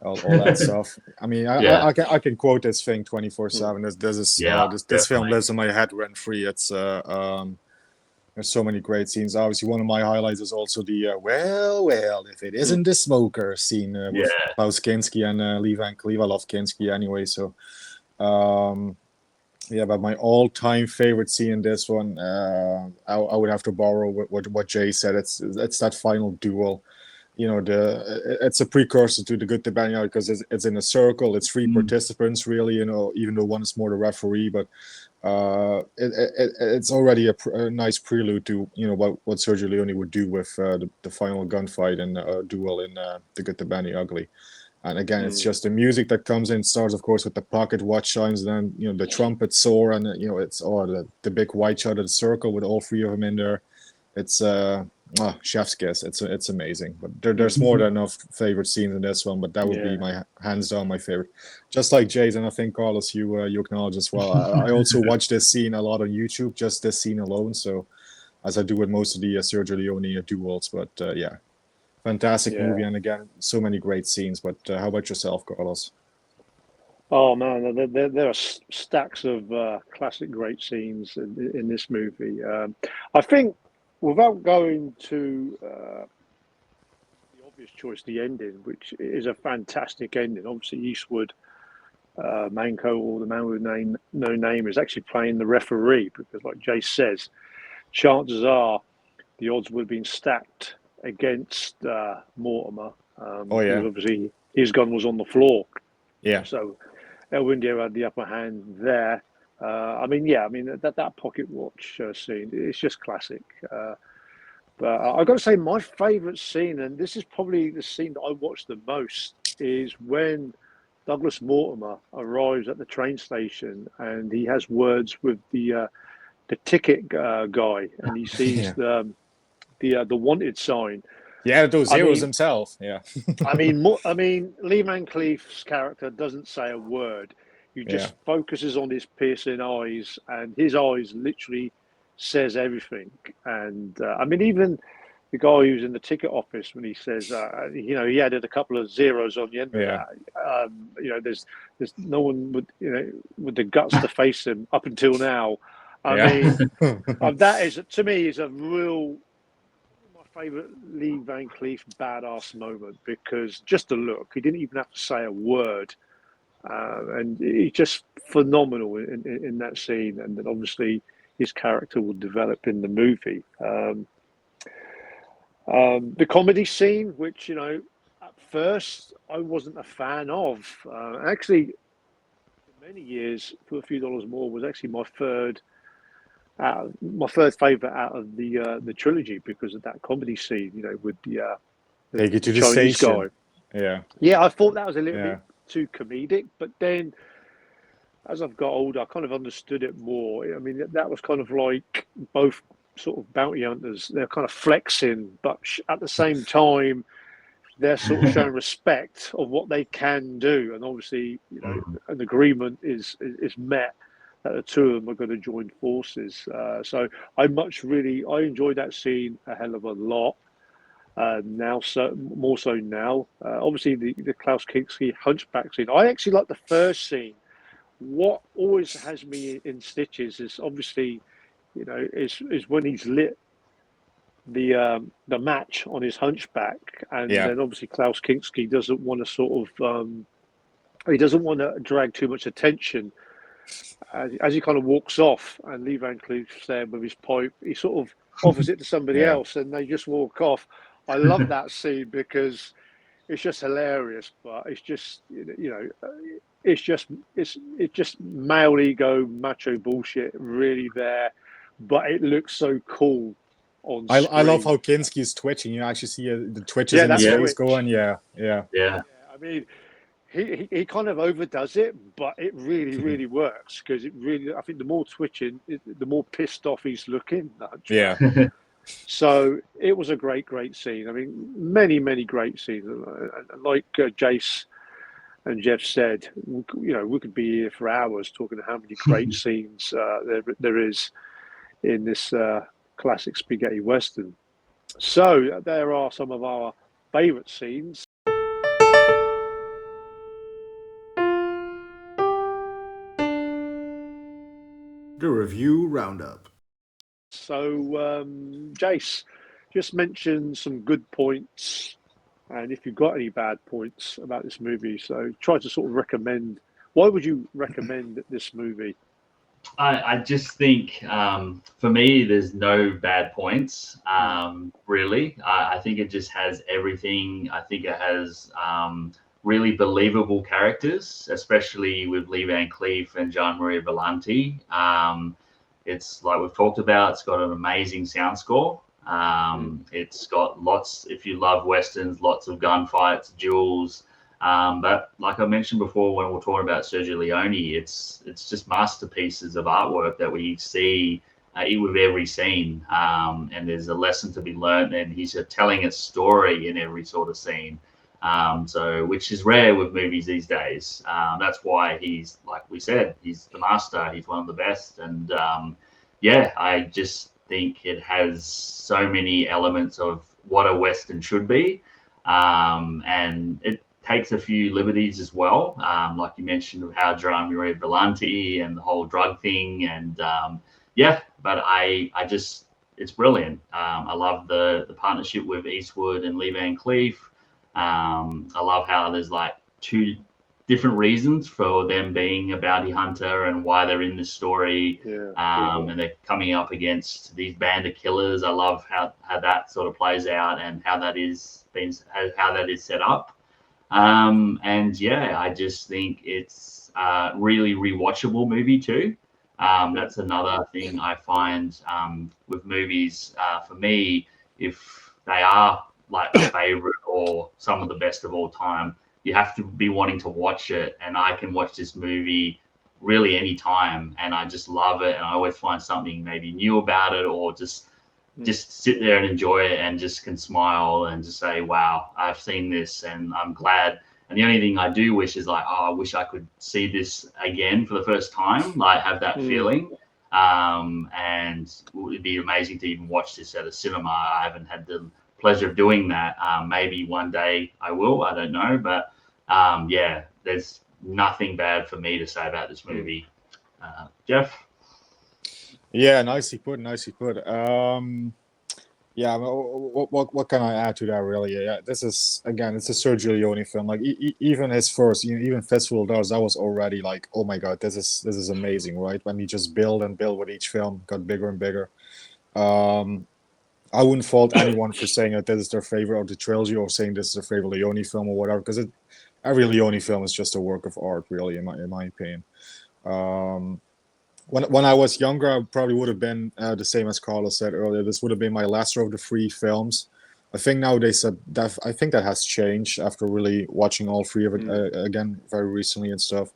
F: All that stuff. I mean, I can quote this thing 24/7. This film lives in my head rent free. It's there's so many great scenes. Obviously, one of my highlights is also the well, if it isn't the smoker scene with Klaus Kinski and Lee Van Cleef. I love Kinski anyway, so but my all-time favorite scene in this one, I would have to borrow what Jay said. It's that final duel. You know, it's a precursor to the Good, the Bad, because it's in a circle. It's three participants, really. You know, even though one is more the referee, but it's already a nice prelude to, you know, what Sergio Leone would do with the final gunfight and duel in the Good, the Bad, the Ugly. And again, it's just the music that comes in. Starts, of course, with the pocket watch chimes, and then, you know, the trumpet soar, and you know, it's the big white shot of the circle with all three of them in there. It's chef's kiss. It's amazing. But there's more than enough favorite scenes in this one. But that would be my hands down my favorite. Just like Jase, and I think Carlos, you acknowledge as well. I also watch this scene a lot on YouTube, just this scene alone. So, as I do with most of the Sergio Leone duels. But fantastic movie, and again, so many great scenes. But how about yourself, Carlos?
C: Oh man, there are stacks of classic great scenes in this movie. I think, without going to the obvious choice, the ending, which is a fantastic ending. Obviously, Eastwood, Manco, or the man with no name, is actually playing the referee because, like Jay says, chances are the odds would have been stacked against Mortimer. Obviously, his gun was on the floor. Yeah. So El Indio had the upper hand there. That pocket watch scene, it's just classic. But I've got to say, my favourite scene, and this is probably the scene that I watched the most, is when Douglas Mortimer arrives at the train station and he has words with the ticket guy, and he sees the wanted sign.
F: Yeah, those zeros himself. Yeah.
C: Lee Van Cleef's character doesn't say a word. He just focuses on his piercing eyes, and his eyes literally says everything. And even the guy who's in the ticket office, when he says, he added a couple of zeros on the end of that. There's no one with the guts to face him up until now. That is, to me, is a real. My favourite Lee Van Cleef badass moment, because just the look, he didn't even have to say a word, and he's just phenomenal in that scene. And then obviously his character will develop in the movie. The comedy scene, which at first I wasn't a fan of, actually for many years, for a few dollars more, was actually my third favorite out of the trilogy, because of that comedy scene, with the
F: Take it to the
C: Chinese
F: station.
C: guy. Yeah, I thought that was a little
F: Yeah.
C: bit too comedic, but then as I've got older, I kind of understood it more. I mean, that was kind of like both sort of bounty hunters. They're kind of flexing, but at the same time, they're sort of showing respect of what they can do. And obviously, you know, an agreement is met that the two of them are going to join forces. So I enjoyed that scene a hell of a lot. Now, so more so now. Obviously, the Klaus Kinski hunchback scene. I actually like the first scene. What always has me in stitches is obviously, you know, is when he's lit the match on his hunchback, and then obviously Klaus Kinski doesn't want to sort of he doesn't want to drag too much attention. As he kind of walks off, and Lee Van Cleef's there with his pipe, he sort of offers it to somebody else, and they just walk off. I love that scene because it's just hilarious, but it's just, you know, it's just male ego, macho bullshit, really there, but it looks so cool on screen.
F: I love how Kinski's twitching. You actually see the twitches in his face going. Yeah.
C: I mean, he kind of overdoes it, but it really works because I think the more twitching, the more pissed off he's looking.
F: Yeah.
C: So it was a great scene. I mean, many great scenes. Like Jase and Jeff said, you know, we could be here for hours talking how many great scenes there is in this classic spaghetti western. So there are some of our favourite scenes.
E: The Review Roundup.
C: So, Jase, just mention some good points, and if you've got any bad points about this movie, so try to sort of recommend. Why would you recommend this movie?
D: I just think, for me, there's no bad points, really. I think it just has everything. I think it has really believable characters, especially with Lee Van Cleef and Gian Volonte. It's like we've talked about, it's got an amazing sound score. It's got lots, if you love Westerns, lots of gunfights, duels. But like I mentioned before, when we're talking about Sergio Leone, it's just masterpieces of artwork that we see with every scene. And there's a lesson to be learned, and he's telling a story in every sort of scene. So which is rare with movies these days. That's why he's, like we said, he's the master. He's one of the best. And I just think it has so many elements of what a Western should be. And it takes a few liberties as well. Like you mentioned of how Gian Volonte and the whole drug thing. And but I just, it's brilliant. I love the partnership with Eastwood and Lee Van Cleef. I love how there's like two different reasons for them being a bounty hunter and why they're in this story. And they're coming up against these band of killers. I love how that sort of plays out and how that is set up. I just think it's a really rewatchable movie too. That's another thing I find with movies, for me, if they are like a favorite or some of the best of all time, you have to be wanting to watch it. And I can watch this movie really any time, and I just love it. And I always find something maybe new about it, or just sit there and enjoy it, and just can smile and just say, wow, I've seen this and I'm glad. And the only thing I do wish is like, I wish I could see this again for the first time, like have that feeling. And it would be amazing to even watch this at a cinema. I haven't had the pleasure of doing that. Maybe one day I will, I don't know. But there's nothing bad for me to say about this movie. Jeff?
F: Yeah, nicely put. What can I add to that? Really, yeah. This is, again, it's a Sergio Leone film. Like even his first, even Fistful of Dollars, I was already like, oh my god, this is amazing, right? When he just build with each film, got bigger and bigger. I wouldn't fault anyone for saying that this is their favorite of the trilogy, or saying this is their favorite Leone film or whatever, because every Leone film is just a work of art, really, in my opinion. When I was younger, I probably would have been the same as Carlos said earlier. This would have been my lesser of the three films. I think nowadays I think that has changed after really watching all three of it again very recently and stuff.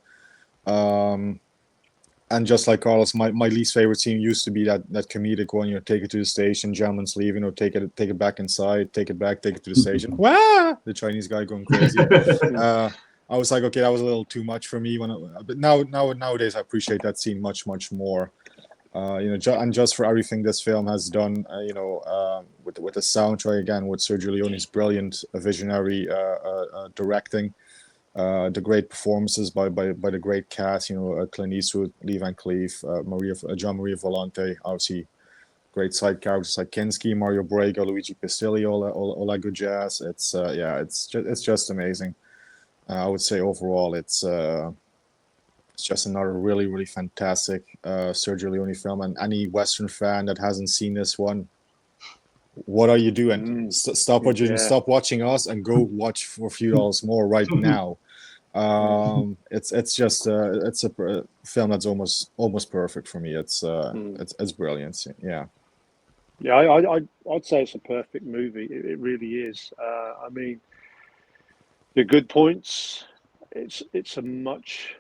F: And just like Carlos, my least favorite scene used to be that comedic one. Take it to the station, gentlemen's leave. Take it back inside, take it back, take it to the station. Wah! The Chinese guy going crazy. I was like, okay, that was a little too much for me. But nowadays I appreciate that scene much more. And just for everything this film has done, with the soundtrack again, with Sergio Leone's brilliant visionary directing, the great performances by the great cast, Clint Eastwood, Lee Van Cleef, John Maria Volonte, obviously great side characters like Kinski, Mario Brega, Luigi Pistilli, all that good jazz. It's just amazing. I would say overall it's just another really fantastic Sergio Leone film, and any Western fan that hasn't seen this one, what are you doing? Stop what you're doing. Stop watching us and go watch for a few dollars more right now. It's a film that's almost perfect for me. It's brilliant.
C: I'd say it's a perfect movie. It really is. I mean, the good points. It's a much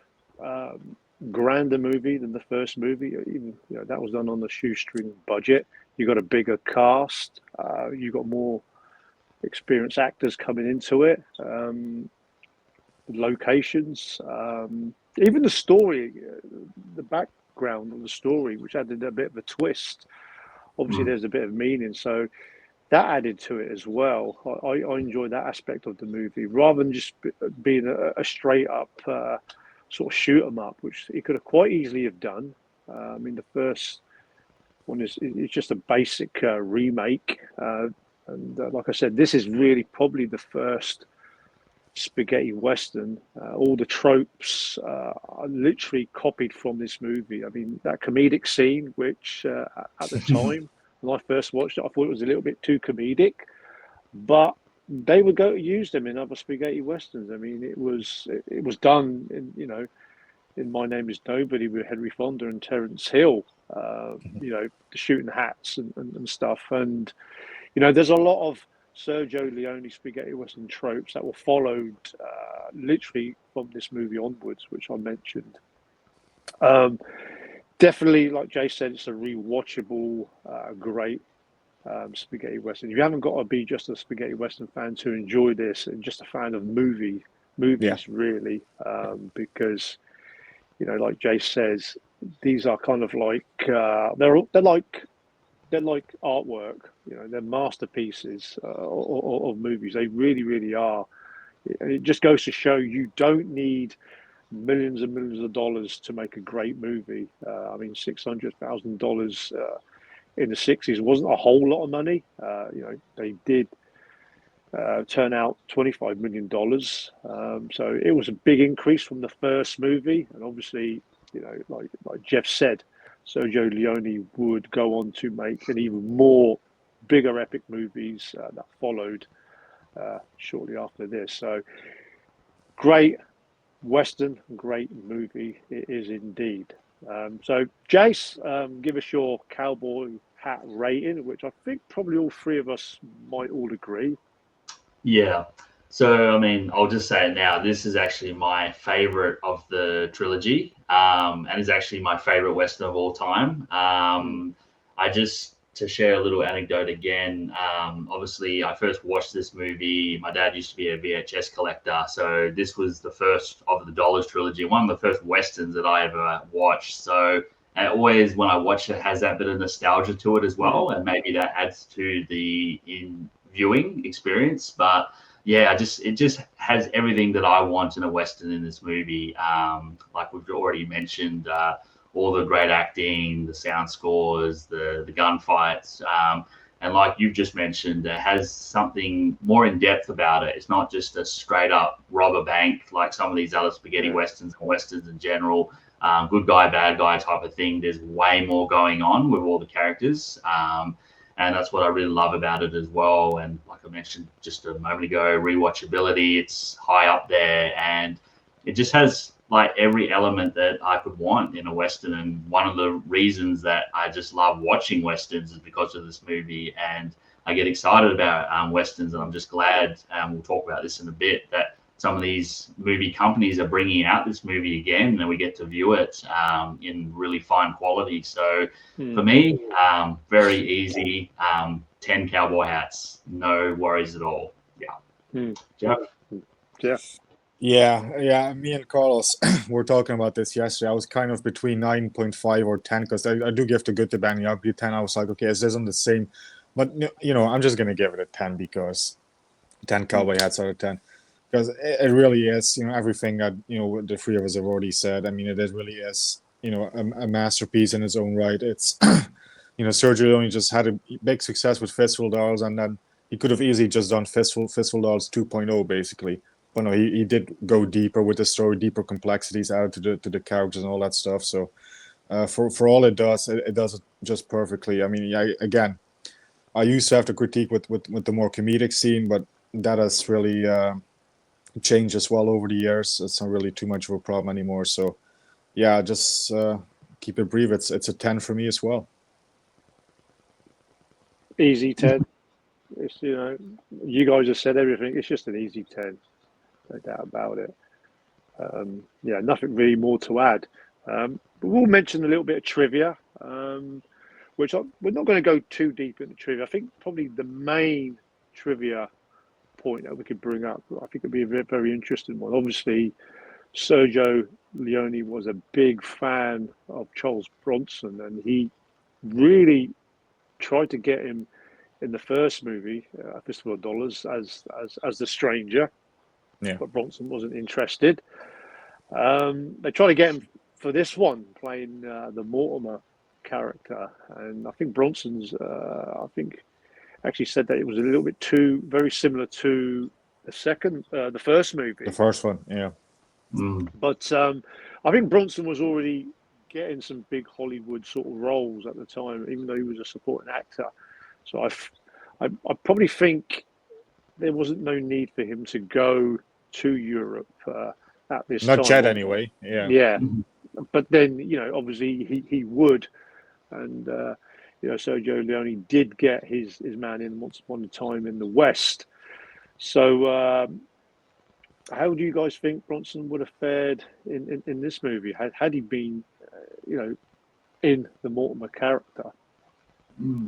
C: grander movie than the first movie. Even that was done on the shoestring budget. You got a bigger cast. You got more experienced actors coming into it. Locations, even the story, the background of the story, which added a bit of a twist. Obviously, there's a bit of meaning, so that added to it as well. I enjoyed that aspect of the movie rather than just being a straight up sort of shoot 'em up, which he could have quite easily have done. I mean, the first one is just a basic remake, and like I said, this is really probably the first spaghetti western. All the tropes are literally copied from this movie. I mean, that comedic scene, which at the time when I first watched it, I thought it was a little bit too comedic, but they would go to use them in other spaghetti westerns. I mean, it was done in My Name Is Nobody with Henry Fonda and Terence Hill. The shooting hats and stuff, and there's a lot of Sergio Leone spaghetti western tropes that were followed literally from this movie onwards, which I mentioned. Definitely, like Jay said, it's a rewatchable, great spaghetti western. You haven't got to be just a spaghetti western fan to enjoy this, and just a fan of movies, really, because like Jay says, these are kind of like they're like artwork. They're masterpieces of movies. They really are. And it just goes to show you don't need millions and millions of dollars to make a great movie. I mean, $600,000 in the 60s wasn't a whole lot of money. They did turn out $25 million. So it was a big increase from the first movie. And obviously, like Jeff said, Sergio Leone would go on to make an even more bigger epic movies that followed shortly after this. So great Western, great movie it is indeed. So Jase, give us your cowboy hat rating, which I think probably all three of us might all agree.
D: Yeah. So, I mean, I'll just say it now. This is actually my favorite of the trilogy, and is actually my favorite Western of all time. To share a little anecdote again, obviously, I first watched this movie. My dad used to be a VHS collector, so this was the first of the Dollars trilogy, one of the first Westerns that I ever watched. So, and always when I watch it, has that bit of nostalgia to it as well, and maybe that adds to the viewing experience. But yeah, it just has everything that I want in a Western in this movie. Like we've already mentioned, all the great acting, the sound scores, the gunfights. And like you've just mentioned, it has something more in depth about it. It's not just a straight up rob a bank like some of these other spaghetti Westerns and Westerns in general. Good guy, bad guy type of thing. There's way more going on with all the characters. And that's what I really love about it as well. And like I mentioned just a moment ago, rewatchability, it's high up there. And it just has like every element that I could want in a Western. And one of the reasons that I just love watching Westerns is because of this movie. And I get excited about westerns, and I'm just glad. We'll talk about this in a bit, that some of these movie companies are bringing out this movie again, and we get to view it in really fine quality. So for me, very easy. 10 cowboy hats, no worries at all. Yeah. Jeff?
F: Yeah. Me and Carlos were talking about this yesterday. I was kind of between 9.5 or 10 because I do give the good to Benny. I'll be 10. I was like, okay, is this on the same? But I'm just gonna give it a 10 because 10 cowboy hats out of 10. Because it really is, everything that the three of us have already said. I mean, it really is, a masterpiece in its own right. It's, Sergio Leone just had a big success with Fistful Dolls, and then he could have easily just done Fistful Dolls 2.0, basically. But no, he did go deeper with the story, deeper complexities added to the characters and all that stuff. So for all it does it just perfectly. I mean, I used to have to critique with the more comedic scene, but that has really changed as well over the years. It's not really too much of a problem anymore. So yeah, just keep it brief. It's a 10 for me as well.
C: Easy 10. It's, you guys have said everything. It's just an easy 10. No doubt about it. Nothing really more to add. But we'll mention a little bit of trivia, we're not going to go too deep into trivia. I think probably the main trivia point that we could bring up, I think it'd be a very, very interesting one. Obviously, Sergio Leone was a big fan of Charles Bronson, and he really tried to get him in the first movie, Fistful of Dollars, as the stranger.
F: Yeah.
C: But Bronson wasn't interested. They tried to get him for this one, playing the Mortimer character, and I think Bronson's actually said that it was a little bit very similar to the first movie.
F: The first one, yeah.
C: But I think Bronson was already getting some big Hollywood sort of roles at the time, even though he was a supporting actor. So I probably think there wasn't no need for him to go to Europe at this time.
F: Not yet, anyway. Yeah.
C: Yeah, but then obviously he would, and Sergio Leone did get his man in once upon a time in the West. So how do you guys think Bronson would have fared in this movie had he been in the Mortimer character?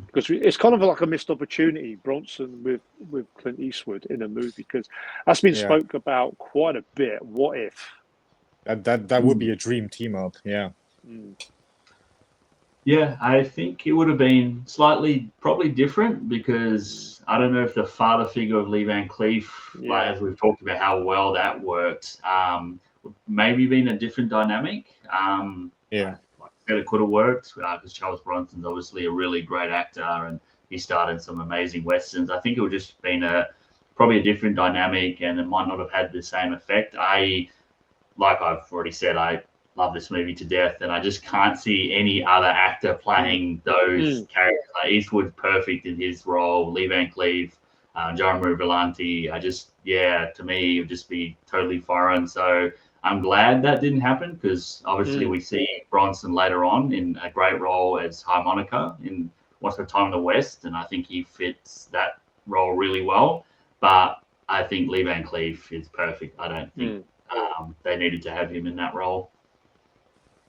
C: Because it's kind of like a missed opportunity, Bronson with Clint Eastwood in a movie, because that's been spoke about quite a bit. What if?
F: That would be a dream team up, yeah.
D: Yeah, I think it would have been probably different, because I don't know if the father figure of Lee Van Cleef, as we've talked about how well that worked, maybe been a different dynamic. It could have worked, because Charles Bronson's obviously a really great actor, and he started some amazing westerns. I think it would just been probably a different dynamic, and it might not have had the same effect. Like I've already said, I love this movie to death, and I just can't see any other actor playing those characters. Like Eastwood's perfect in his role, Lee Van Cleef, John Volonte. To me, it would just be totally foreign. So I'm glad that didn't happen, because obviously we see Bronson later on in a great role as harmonica in Once Upon a Time in the West, and I think he fits that role really well. But I think Lee Van Cleef is perfect. I don't think they needed to have him in that role.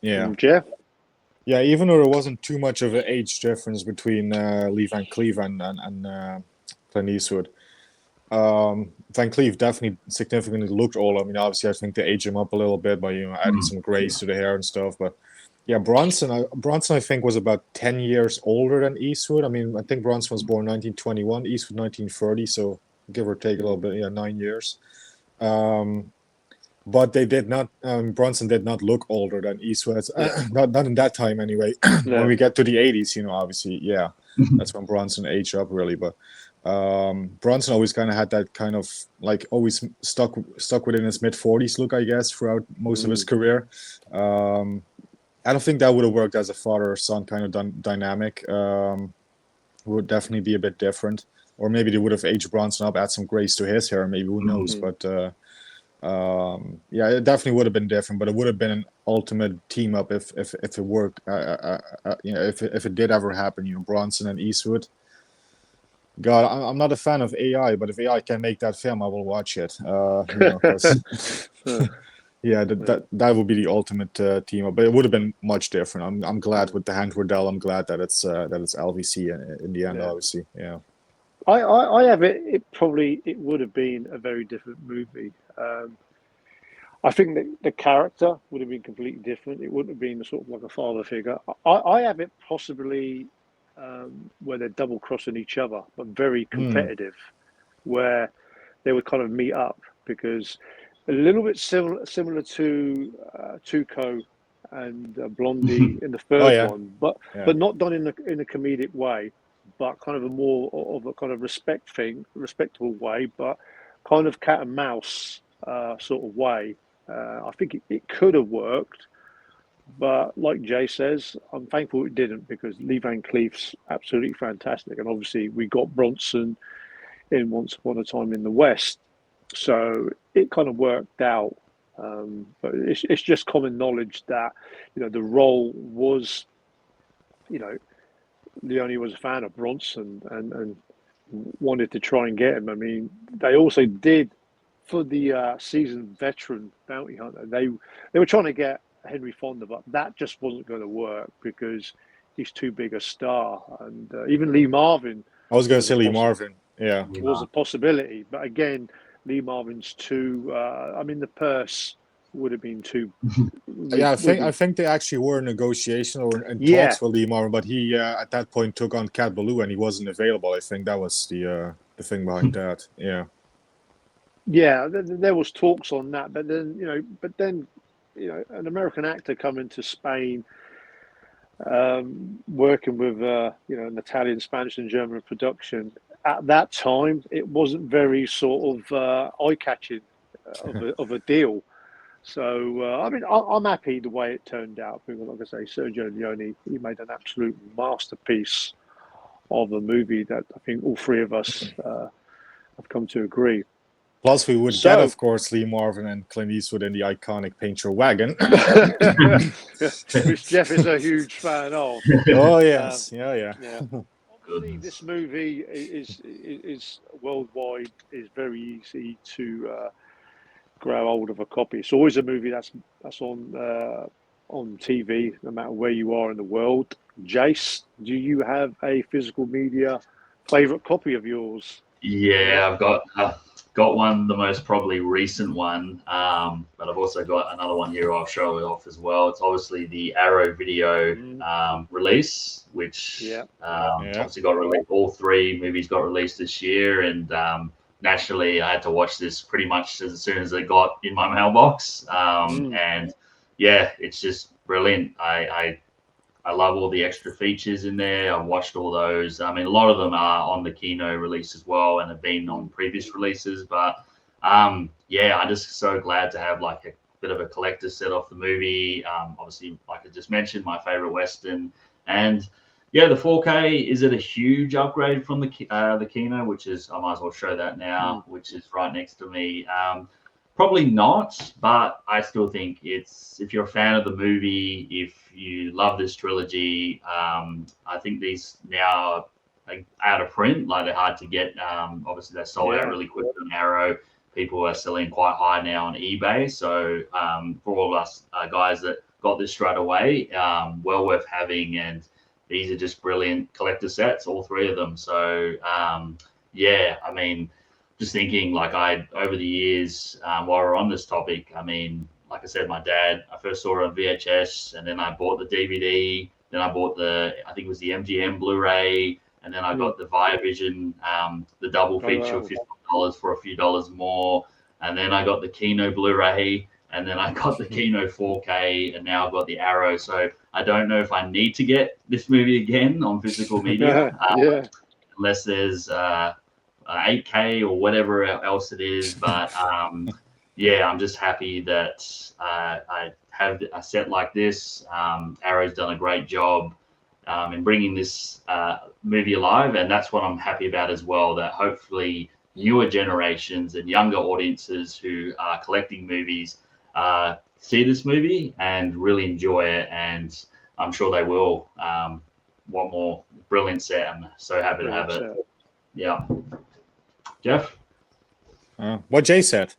F: Yeah.
C: Jeff?
F: Yeah, even though there wasn't too much of an age difference between Lee Van Cleef and Clint Eastwood, Van Cleef definitely significantly looked older. I mean, obviously, I think they aged him up a little bit by adding some grace to the hair and stuff. But yeah, Bronson, I think, was about 10 years older than Eastwood. I mean, I think Bronson was born 1921, Eastwood 1930, so give or take a little bit, 9 years. But they did not. Bronson did not look older than Eastwood. Not in that time anyway. When we get to the 80s, obviously, that's when Bronson aged up really. But Bronson always kind of had that kind of always stuck within his mid-40s look, I guess, throughout most of his career. I don't think that would have worked as a father-son kind of dynamic. Would definitely be a bit different, or maybe they would have aged Bronson up, add some grace to his hair. Maybe, who knows? But it definitely would have been different. But it would have been an ultimate team up if it worked. If it did ever happen, Bronson and Eastwood. God, I'm not a fan of AI, but if AI can make that film, I will watch it. Yeah, that would be the ultimate team up, but it would have been much different. I'm glad with the hand Wardell. I'm glad that it's LVC in the end,
C: Yeah.
F: obviously. Yeah.
C: I have it. It would have been a very different movie. I think that the character would have been completely different. It wouldn't have been sort of like a father figure. I have it possibly where they're double crossing each other, but very competitive, where they would kind of meet up, because a little bit similar to Tuco and Blondie in the third
F: yeah.
C: one, but not done in a comedic way, but kind of a more of a kind of respectable way, but kind of cat and mouse sort of way. I think it could have worked, but like Jay says, I'm thankful it didn't, because Lee Van Cleef's absolutely fantastic, and obviously we got Bronson in Once Upon a Time in the West, so it kind of worked out. But it's just common knowledge that the role was, Leone was a fan of Bronson and wanted to try and get him. I mean, they also did for the seasoned veteran bounty hunter. They were trying to get Henry Fonda, but that just wasn't going to work because he's too big a star. And even Lee Marvin.
F: I was going to say Lee Marvin. Yeah,
C: was a possibility, but again, Lee Marvin's too. I mean, the purse would have been too.
F: Yeah, I think they actually were in negotiation or in talks with Lee Marvin, but he at that point took on Cat Ballou and he wasn't available. I think that was the thing behind that. Yeah.
C: Yeah, there was talks on that, but then an American actor coming to Spain, working with an Italian, Spanish, and German production. At that time, it wasn't very sort of eye-catching of a deal. So, I mean, I'm happy the way it turned out. Because, like I say, Sergio Leone, he made an absolute masterpiece of a movie that I think all three of us have come to agree.
F: Plus, we would get, of course, Lee Marvin and Clint Eastwood in the iconic Paint Your Wagon.
C: Which Jeff is a huge fan of.
F: Oh, yes. Yeah.
C: Obviously, this movie is worldwide, is very easy to grab hold of a copy. It's always a movie that's on TV, no matter where you are in the world. Jase, do you have a physical media favorite copy of yours?
D: Yeah, I've got one, the most probably recent one, but I've also got another one here I'll show it off as well. It's obviously the Arrow video release, which obviously got released. All three movies got released this year, and naturally I had to watch this pretty much as soon as it got in my mailbox. And yeah, it's just brilliant. I love all the extra features in there. I've watched all those. I mean, a lot of them are on the Kino release as well and have been on previous releases. But yeah, I'm just so glad to have like a bit of a collector's set off the movie. Obviously, like I just mentioned, my favorite Western. And yeah, the 4K, is it a huge upgrade from the Kino, which is, I might as well show that now, which is right next to me. Probably not, but I still think if you're a fan of the movie, if you love this trilogy, I think these now are out of print, like they're hard to get. Obviously, they sold out really quick on Arrow. People are selling quite high now on eBay. So for all of us guys that got this straight away, well worth having. And these are just brilliant collector sets, all three of them. So yeah, I mean, just thinking like over the years, while we're on this topic, I mean, like I said, my dad, I first saw it on VHS and then I bought the DVD. Then I bought I think it was the MGM Blu-ray. And then I got the Viavision, the double feature of $50 for a few dollars more. And then I got the Kino Blu-ray. And then I got the Kino 4K. And now I've got the Arrow. So I don't know if I need to get this movie again on physical media. Unless there's 8K or whatever else it is. But yeah, I'm just happy that I have a set like this. Arrow's done a great job in bringing this movie alive, and that's what I'm happy about as well, that hopefully newer generations and younger audiences who are collecting movies see this movie and really enjoy it, and I'm sure they will. One more brilliant set. I'm so happy to have it. Yeah. Jeff?
F: What Jay said.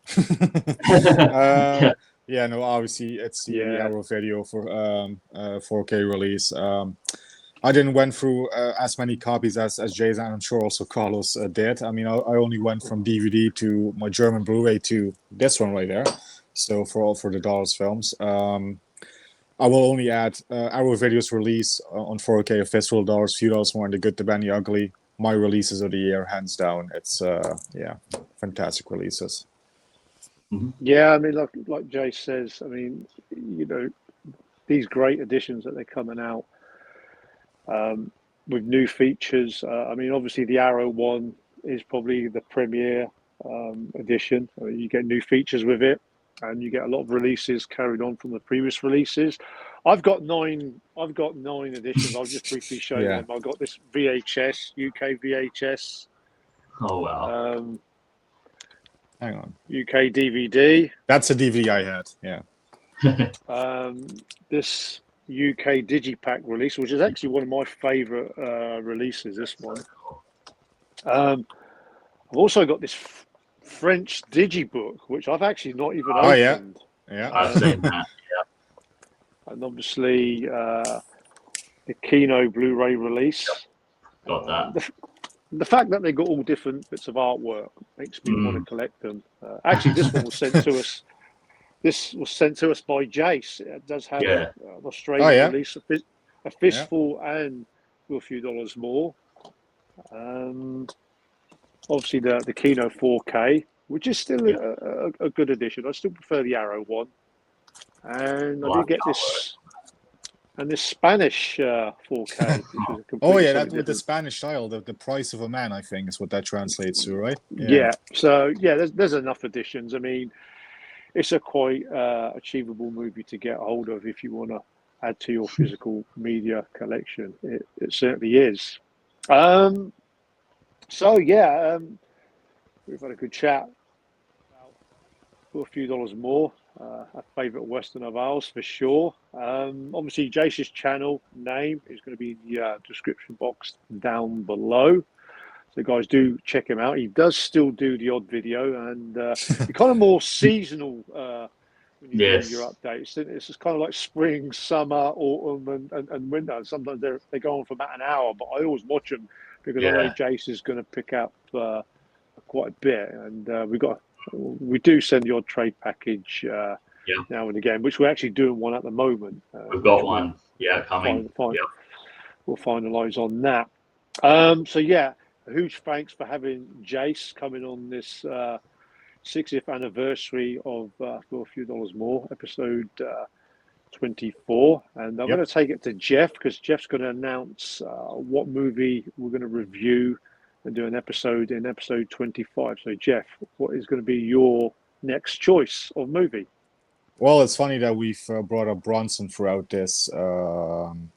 D: Yeah.
F: Yeah, no, obviously it's the Arrow video for 4K release. I didn't went through as many copies as Jase, and I'm sure also Carlos did. I mean, I only went from DVD to my German Blu-ray to this one right there. So for the Dollars films, I will only add Arrow videos release on 4K of Fistful of Dollars, Few Dollars More, and The Good, the Bad, and the Ugly. My releases of the year, hands down. It's fantastic releases.
C: Yeah, I mean, like Jay says, I mean, you know, these great editions that they're coming out with new features. I mean, obviously the Arrow one is probably the premiere edition. I mean, you get new features with it, and you get a lot of releases carried on from the previous releases. I've got nine editions. I'll just briefly show them. I've got this VHS, UK VHS.
D: Oh wow.
F: Hang on.
C: UK DVD.
F: That's a DVD I had. Yeah.
C: This UK Digipack release, which is actually one of my favourite releases. This one. I've also got this French Digibook, which I've actually not even opened.
F: Yeah.
D: I've seen that. Yeah.
C: And obviously the Kino Blu-ray release.
D: Got that.
C: The fact that they got all different bits of artwork makes me want to collect them. Actually, this one was sent to us. This was sent to us by Jase. It does have an Australian release, a fistful, and for a few dollars more. Obviously, the Kino 4K, which is still a good edition. I still prefer the Arrow one. And I did get this. And this Spanish 4K.
F: That with the Spanish style, the price of a man, I think, is what that translates to, right?
C: So there's enough editions. I mean, it's a quite achievable movie to get hold of if you want to add to your physical media collection. It certainly is. We've had a good chat for a few dollars more. A favourite Western of ours for sure. Obviously, Jase's channel name is going to be in the description box down below. So, guys, do check him out. He does still do the odd video, and you're kind of more seasonal when you do your updates. It's just kind of like spring, summer, autumn, and winter. Sometimes they go on for about an hour, but I always watch them because I know Jase is going to pick up quite a bit, and we do send the odd trade package now and again, which we're actually doing one at the moment.
D: We've got one, coming.
C: We'll finalise on that. A huge thanks for having Jase coming on this 60th anniversary of For a Few Dollars More, episode 24. And I'm going to take it to Jeff, because Jeff's going to announce what movie we're going to review and do an episode in episode 25. So, Jeff, what is going to be your next choice of movie?
F: Well, it's funny that we've brought up Bronson throughout this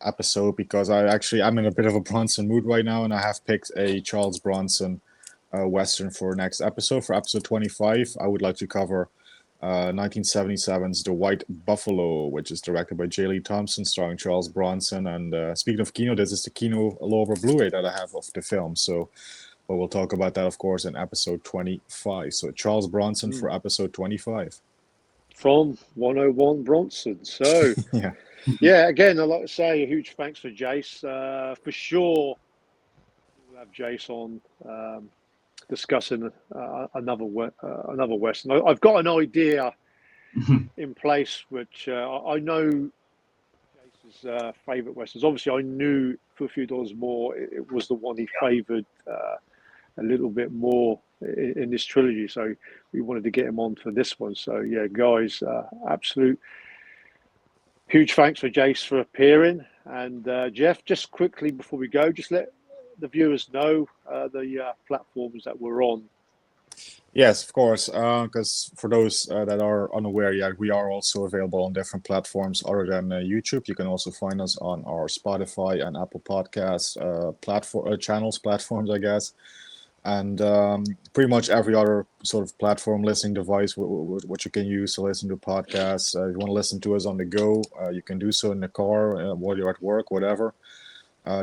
F: episode, because I'm in a bit of a Bronson mood right now, and I have picked a Charles Bronson Western for next episode. For episode 25, I would like to cover 1977's The White Buffalo, which is directed by J. Lee Thompson, starring Charles Bronson. And speaking of Kino, this is the Kino lower Blu-ray that I have of the film. So we'll talk about that, of course, in episode 25. So Charles Bronson for episode 25.
C: From 101 Bronson. So, again, I'd like to say a huge thanks for Jase. For sure, we'll have Jase on discussing another Western. I've got an idea in place, which I know Jase's favourite Westerns. Obviously, I knew For a Few Dollars More, it was the one he favoured a little bit more in this trilogy, so we wanted to get him on for this one. So guys, absolute huge thanks for Jase for appearing. And Jeff, just quickly before we go, just let the viewers know the platforms that we're on.
F: Yes, of course, because for those that are unaware yet, we are also available on different platforms other than YouTube. You can also find us on our Spotify and Apple Podcasts platforms, I guess. And pretty much every other sort of platform listening device which you can use to listen to podcasts. If you want to listen to us on the go, you can do so in the car, while you're at work, whatever.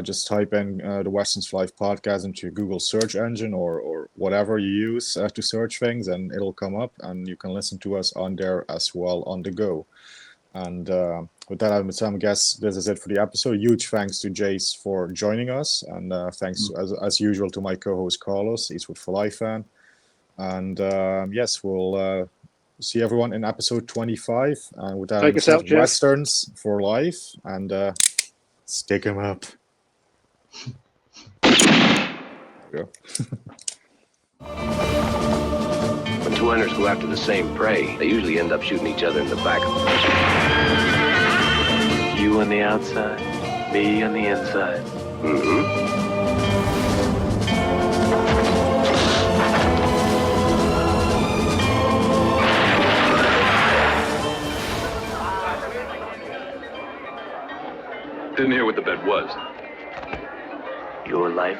F: just type in the Westerns for Life podcast into your Google search engine or whatever you use to search things, and it'll come up, and you can listen to us on there as well on the go. And with that, I guess this is it for the episode. Huge thanks to Jase for joining us, and thanks as usual to my co-host Carlos, Eastwood for Life fan. And yes, we'll see everyone in episode 25. And with that,
C: Take us out, Jeff.
F: Westerns for Life, and stick 'em up. Yeah.
A: When two hunters go after the same prey, they usually end up shooting each other in the back. You on the outside, me on the inside. Mm-hmm.
B: Didn't hear what the bet was.
A: Your life.